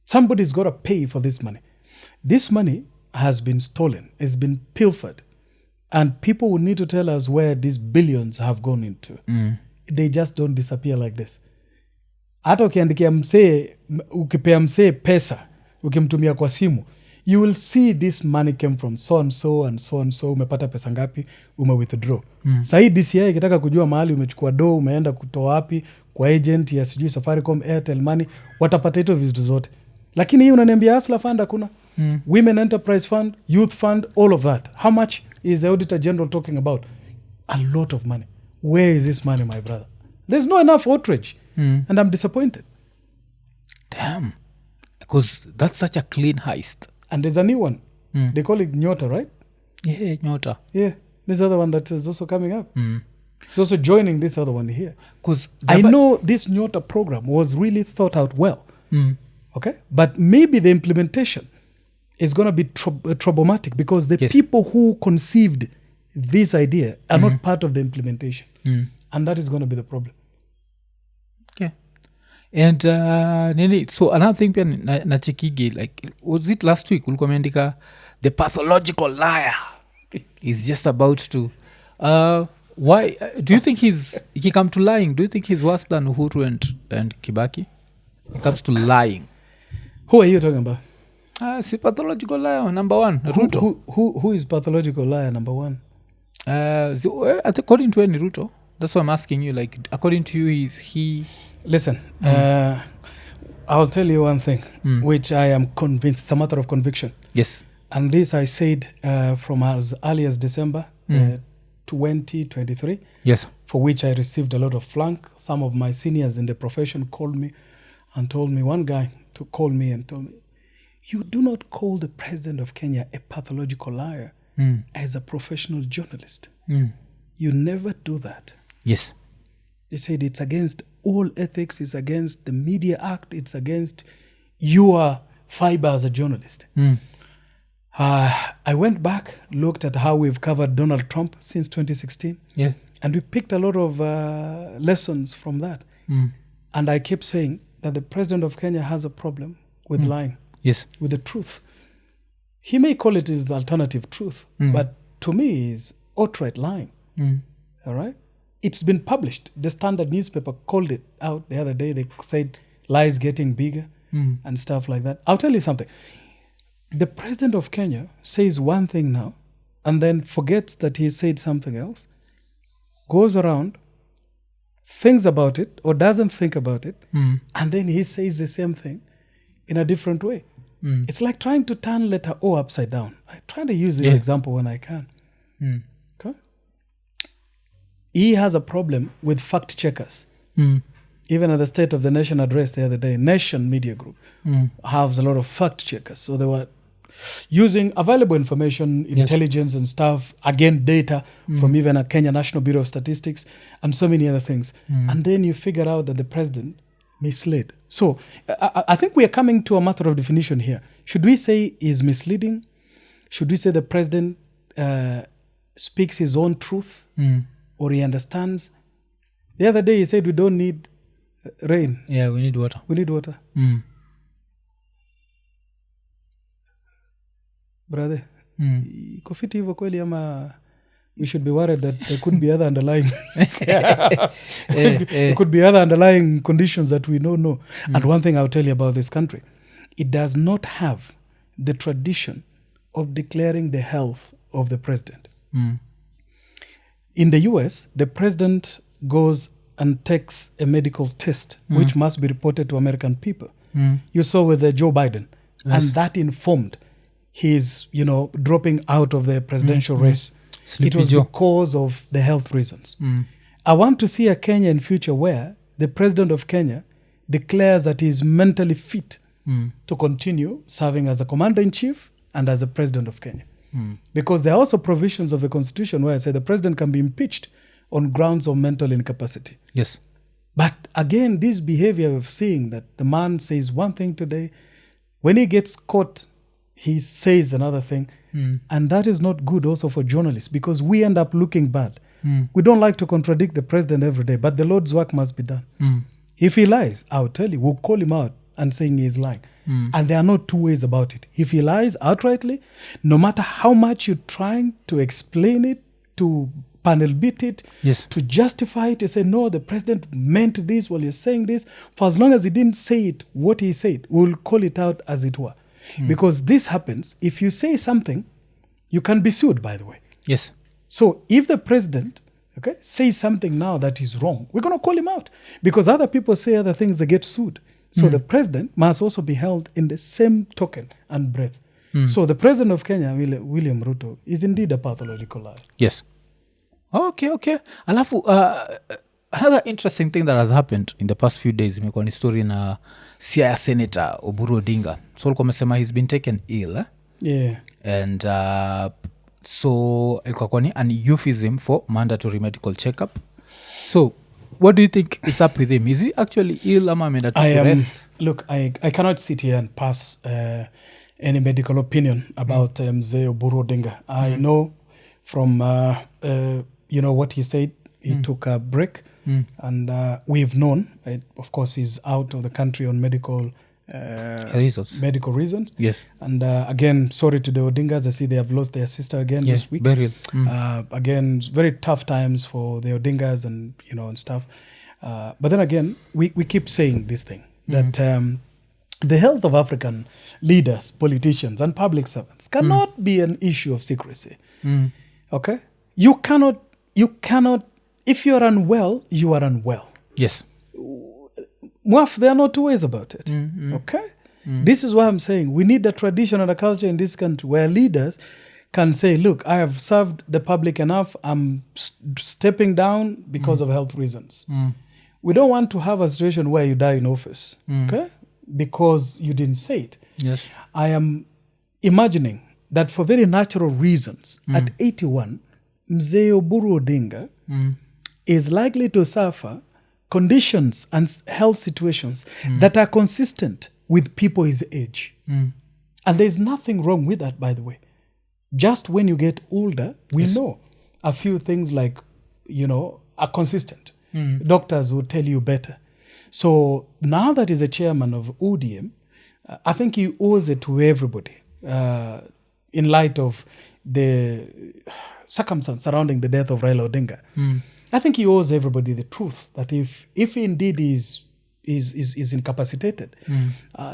Somebody's got to pay for this money. This money has been stolen, it's been pilfered. And people will need to tell us where these billions have gone into. They just don't disappear like this. Hata ukiandikia msee, ukipea msee pesa, ukimtumia kwa simu, you will see this money came from so and so and so and so, umepata pesa ngapi, withdraw. Sahi DCI ikitaka kujua mahali umechukua do, umeenda kutoa wapi, kwa agent ya sijui Safaricom, Airtel Money, watapata hizo vitu zote. Lakini hii unaniambia Hustler Fund hakuna. Women Enterprise Fund, Youth Fund, all of that. How much is the Auditor General talking about? A lot of money. Where is this money, my brother? There's not enough outrage. And I'm disappointed. Damn. Because that's such a clean heist. And there's a new one. They call it Nyota, right? Yeah, Nyota. Yeah. This other one that is also coming up. It's also joining this other one here. Because I know this Nyota program was really thought out well. Okay? But maybe the implementation is going to be problematic because the people who conceived this idea are not part of the implementation. And that is going to be the problem. Okay. And Nini, so another thing pia nachikigi, like, was it last week ulikuwa umeandika the pathological liar is just about to why do you think he come to lying, do you think he's worse than Uhuru and Kibaki? It comes to lying. Who are you talking about? Si pathological liar number one, Ruto. Who is pathological liar number one? According to any Ruto, that's why I'm asking you, like, according to you, he listen, I'll tell you one thing which I am convinced, it's a matter of conviction. Yes. And this I said from as early as December 2023. Yes. For which I received a lot of flank. Some of my seniors in the profession called me and told me, one guy to call me and told me, you do not call the president of Kenya a pathological liar as a professional journalist. You never do that. Yes. He said it's against all ethics, it's against the Media Act, it's against your fiber as a journalist. I went back, looked at how we've covered Donald Trump since 2016. Yeah. And we picked a lot of lessons from that. And I kept saying that the president of Kenya has a problem with lying. Yes. With the truth. He may call it his alternative truth, but to me is outright lying. All right? It's been published. The Standard newspaper called it out the other day. They said lies getting bigger and stuff like that. I'll tell you something. The president of Kenya says one thing now and then forgets that he said something else, goes around, thinks about it or doesn't think about it, and then he says the same thing in a different way. It's like trying to turn letter O upside down. I try to use this example when I can. Okay? He has a problem with fact checkers. Even at the State of the Nation address the other day, Nation Media Group has a lot of fact checkers. So they were using available information, intelligence and stuff, again, data from even a Kenya National Bureau of Statistics and so many other things. And then you figure out that the president misled. So I think we are coming to a matter of definition here. Should we say he's misleading? Should we say the president speaks his own truth or he understands? The other day he said we don't need rain. Yeah, we need water. We need water. Brother, iko fiti hivyo kweli ama we should be worried that there could be other underlying there could be other underlying conditions that we don't know. And one thing I'll tell you about this country, it does not have the tradition of declaring the health of the president. In the US, the president goes and takes a medical test which must be reported to American people. You saw with Joe Biden, and that informed his, dropping out of the presidential race. It was because of the health reasons. I want to see a Kenya in future where the president of Kenya declares that he is mentally fit to continue serving as a commander-in-chief and as a president of Kenya. Because there are also provisions of the constitution where I say the president can be impeached on grounds of mental incapacity. Yes. But again, this behavior of seeing that the man says one thing today, when he gets caught, he says another thing. And that is not good also for journalists because we end up looking bad. We don't like to contradict the president every day, but the Lord's work must be done. If he lies, I'll tell you, we'll call him out and saying he's lying. And there are no two ways about it. If he lies outrightly, no matter how much you're trying to explain it, to panel beat it, to justify it, to say, no, the president meant this while you're saying this, for as long as he didn't say it, what he said, we'll call it out as it were. Because this happens, if you say something, you can be sued, by the way. Yes. So if the president, says something now that is wrong, we're going to call him out. Because other people say other things, they get sued. So the president must also be held in the same token and breath. So the president of Kenya, William Ruto, is indeed a pathological liar. Yes. Okay. Alafu, another interesting thing that has happened in the past few days, imekuwa ni story na Siaya Senator Oburu Odinga. So alikuwa amesema he's been taken ill. Yeah. And so ilikuwa ni an euphemism for mandatory medical checkup. So what do you think it's up with him? Is he actually ill ama ameenda to rest? Look, I cannot sit here and pass any medical opinion about Mzee Oburu Odinga. I know from what he said, he took a break, and we've known, of course, he's out of the country on medical reasons. Yes. And again, sorry to the Odingas. I see they have lost their sister again this week. Burial. Again, very tough times for the Odingas and and stuff. But then again, we keep saying this thing that the health of African leaders, politicians, and public servants cannot be an issue of secrecy. Okay, you cannot. If you are unwell, you are unwell. Yes. Mwaf, there are no two ways about it. Okay? This is why I'm saying we need a tradition and a culture in this country where leaders can say, look, I have served the public enough. I'm stepping down because of health reasons. We don't want to have a situation where you die in office, okay? Because you didn't say it. Yes. I am imagining that for very natural reasons, at 81, Mzee Oburu Odinga is likely to suffer conditions and health situations that are consistent with people his age. And there's nothing wrong with that, by the way. Just when you get older, we know a few things like, are consistent. Doctors will tell you better. So now that he's a chairman of ODM, I think he owes it to everybody in light of the circumstance surrounding the death of Raila Odinga. I think he owes everybody the truth that if he indeed is incapacitated,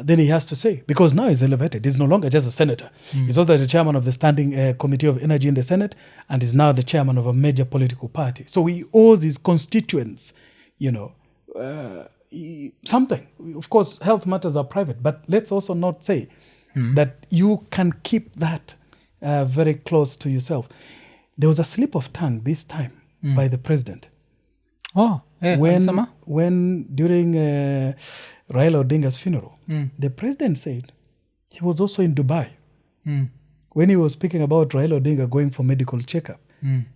then he has to say, because now he's elevated. He's no longer just a senator. He's also the chairman of the Standing Committee of Energy in the Senate, and is now the chairman of a major political party. So he owes his constituents, something. Of course, health matters are private, but let's also not say that you can keep that very close to yourself. There was a slip of tongue this time by the president. When during Raila Odinga's funeral, the president said he was also in Dubai. When he was speaking about Raila Odinga going for medical checkup,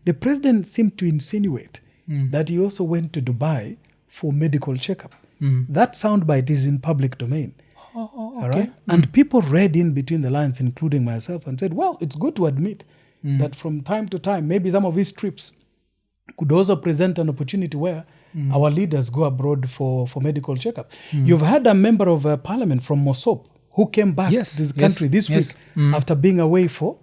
the president seemed to insinuate that he also went to Dubai for medical checkup. That soundbite is in public domain. All right? And people read in between the lines, including myself, and said, well, it's good to admit that from time to time, maybe some of these trips could also present an opportunity where our leaders go abroad for medical checkup. You've had a member of parliament from Mosop who came back to this country this week after being away for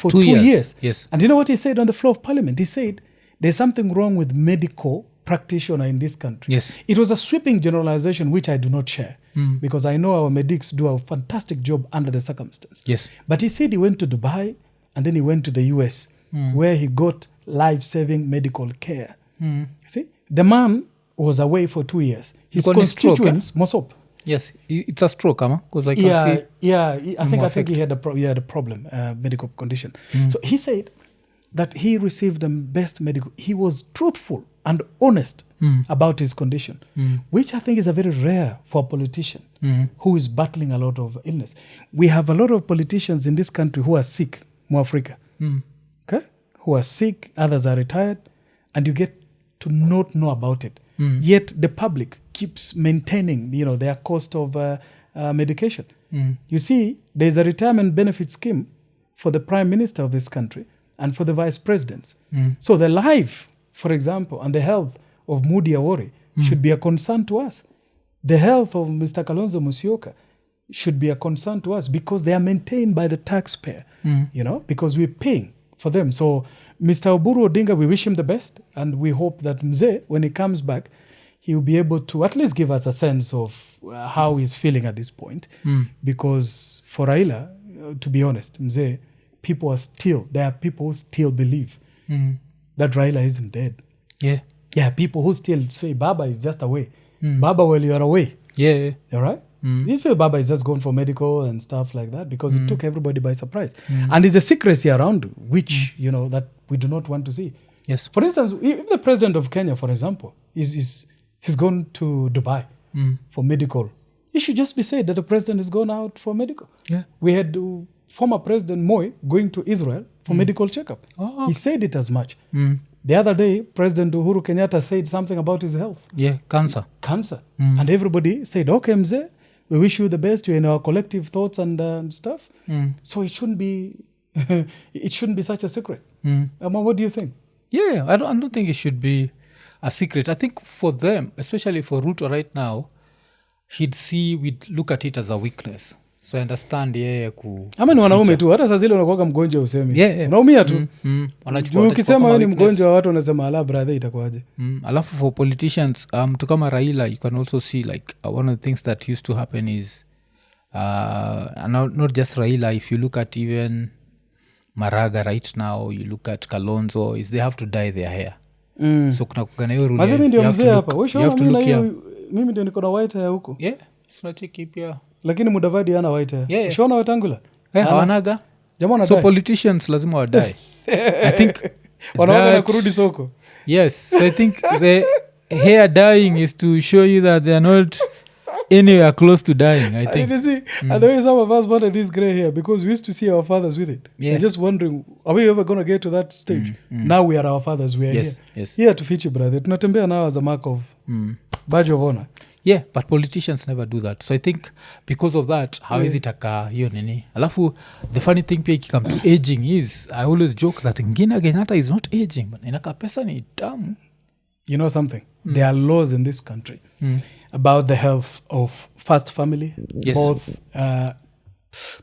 2 years. Yes. And you know what he said on the floor of parliament? He said, there's something wrong with medical practitioner in this country. Yes. It was a sweeping generalization, which I do not share, because I know our medics do a fantastic job under the circumstance. Yes. But he said he went to Dubai and then he went to the US, where he got life-saving medical care. See, the man was away for 2 years. His constituents, Mosop. Yes, it's a stroke, because I can see. Yeah. I think he had a problem, medical condition. So he said that he received the best medical. He was truthful and honest about his condition, which I think is a very rare for a politician who is battling a lot of illness. We have a lot of politicians in this country who are sick, Africa, okay, who are sick. Others are retired, and you get to not know about it. Yet the public keeps maintaining, their cost of medication. You see, there's a retirement benefit scheme for the prime minister of this country and for the vice presidents. So the life, for example, and the health of Moody Awori should be a concern to us. The health of Mr. Kalonzo Musyoka should be a concern to us because they are maintained by the taxpayer, because we're paying for them. So Mr. Oburu Odinga, we wish him the best, and we hope that Mzee, when he comes back, he'll be able to at least give us a sense of how he's feeling at this point. Because for Raila, to be honest, Mzee, there are people who still believe that Raila isn't dead. Yeah. Yeah, people who still say Baba is just away. Baba, well, you're away. Yeah. All right? You feel Baba is just going for medical and stuff like that because it took everybody by surprise. And there's a secrecy around which, that we do not want to see. Yes. For instance, if the president of Kenya, for example, he's gone to Dubai for medical, it should just be said that the president has gone out for medical. Yeah. We had former President Moi going to Israel for medical checkup. Oh. He said it as much. The other day, President Uhuru Kenyatta said something about his health. Yeah, cancer. And everybody said, okay, Mzee, we wish you the best. You're in our collective thoughts and stuff. So it shouldn't be such a secret. What do you think? Yeah, I don't think it should be a secret. I think for them, especially for Ruto right now, we'd look at it as a weakness. So I understand ama ni wanaume tu, hata saa zile unakuwaga mgonjwa usemi. Yeah. Unaumia tu. Ukisema wewe ni mgonjwa wa watu wanasema ala brother itakuwaje. Alafu for politicians, to kama Raila, you can also see like one of the things that used to happen is not just Raila, if you look at even Maraga right now, you look at Kalonzo, is they have to dye their hair. So kuna kugana hiyo rule. Mazemi ndio mzee hapa. Mimi ndio niko na white hair huko. Yeah. Tunacheki pia. Lakini Mudavadi hana white hair. Yeah. Ushaona Wetangula? Hawanaga. Jamaa So politicians lazima wadae. I think wanaona kurudi soko. Yes. So I think the hair dyeing is to show you that they are not anywhere close to dying, I think. And you see, and the way some of us wanted this grey hair because we used to see our fathers with it. Yeah. We're just wondering, are we ever going to get to that stage? Now we are our fathers, we are here. Yes. Here to feature, brother. Tunatembea now as a mark of badge of honor. Yeah, but politicians never do that. So I think because of that, how is it hiyo nini? Alafu, the funny thing pia ikikam to aging is, I always joke that Ngina Kenyatta is not aging, but inaka pesa ni tamu. You know something? There are laws in this country about the health of first family, both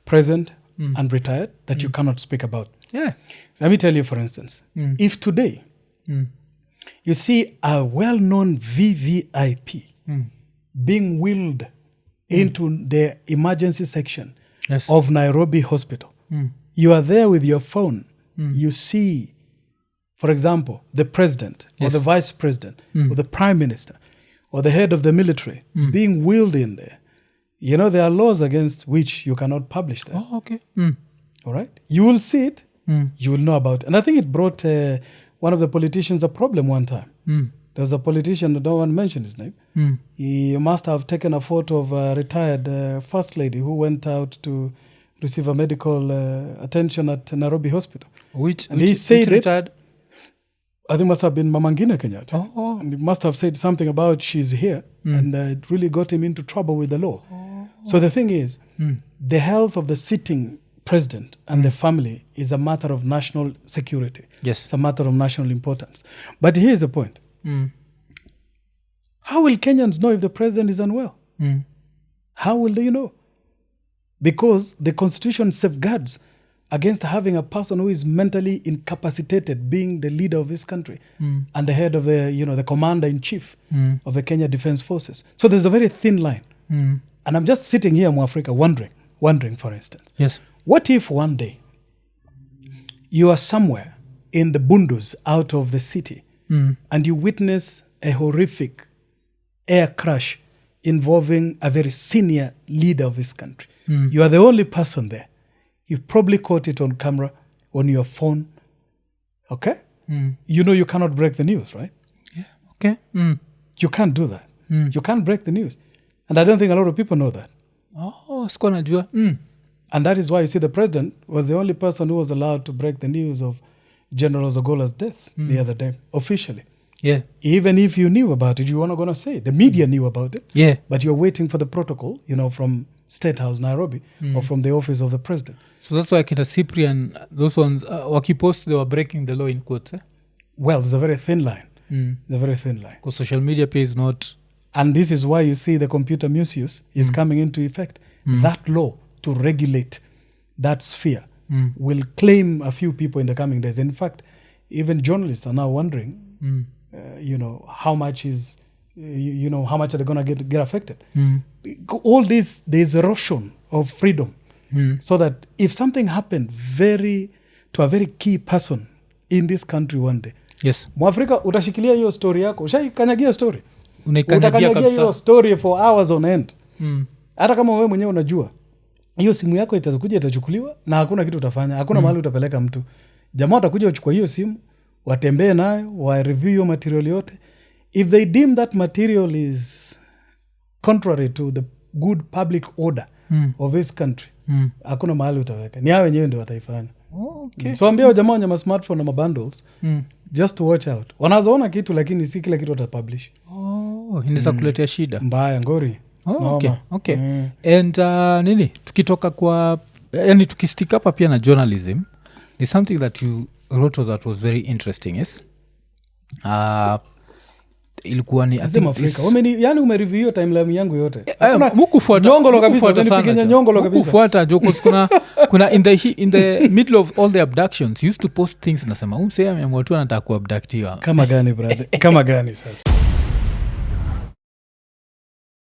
present and retired, that you cannot speak about. Yeah. Let me tell you, for instance, if today you see a well-known VVIP being wheeled into the emergency section of Nairobi Hospital, you are there with your phone, you see, for example, the president or the vice president or the prime minister or the head of the military being wheeled in there. You know, there are laws against which you cannot publish that. Oh, okay. All right? You will see it. You will know about it. And I think it brought one of the politicians a problem one time. There was a politician, I don't want to mention his name. He must have taken a photo of a retired first lady who went out to receive a medical attention at Nairobi Hospital. Which retired? I think it must have been Mama Ngina Kenyatta. Oh. And he must have said something about she's here. And it really got him into trouble with the law. So the thing is, the health of the sitting president and the family is a matter of national security. Yes. It's a matter of national importance. But here's the point. How will Kenyans know if the president is unwell? How will they know? Because the constitution safeguards against having a person who is mentally incapacitated being the leader of this country and the head of the commander-in-chief of the Kenya Defense Forces. So there's a very thin line. And I'm just sitting here in Africa wondering, for instance, what if one day you are somewhere in the bundus out of the city and you witness a horrific air crash involving a very senior leader of this country. You are the only person there. You've probably caught it on camera, on your phone. Okay? You know you cannot break the news, right? Yeah. Okay. You can't do that. You can't break the news. And I don't think a lot of people know that. Oh, sikuwa najua. And that is why you see the president was the only person who was allowed to break the news of General Zagola's death the other day, officially. Yeah. Even if you knew about it, you were not going to say it. The media knew about it. Yeah. But you're waiting for the protocol, from State House, Nairobi, or from the office of the president. So that's why Kina Cyprian, those ones, wakipost, they were breaking the law in quotes, eh? Well, there's a very thin line. There's a very thin line. Because social media is not... And this is why you see the computer misuse is coming into effect. That law to regulate that sphere will claim a few people in the coming days. In fact, even journalists are now wondering, how much is you know, how much are they going to get affected? All this, there's erosion of freedom. So that if something happened to a very key person in this country one day, yes, Mwafrika utashikilia hiyo story yako, ushaikanyagia story, unaikanyagia hiyo story for hours on end. Hata kama wewe mwenyewe unajua hiyo simu yako itakuja itachukuliwa na hakuna kitu utafanya, hakuna mahali utapeleka mtu. Jamaa watakuja wachukua hiyo simu, watembee nayo, wa review hiyo material yote. If they deem that material is contrary to the good public order of this country, hakuna mahali utaweka. Ni hao wenyewe ndio wataifanya. Okay. So ambia jamaa wenye smartphone na bundles, just to watch out. Wanazoona kitu lakini si kila kitu watapublish. Inaweza kuletea shida. Mbaya ngori. Okay. And nini, tukitoka kwa, yani tukistick hapa pia na journalism, is something that you wrote that was very interesting, yes? Ilikuwa ni I think Afrika. Yani umereview hiyo timeline yangu yote. Mukufuata nyongolo kabisa, umenipigia nyongolo kabisa. Mukufuata jokes kuna in the middle of all the abductions, you used to post things nasema umsema ameamua tu anataka kuabductiwa. Kama gani brother? Kama gani sasa?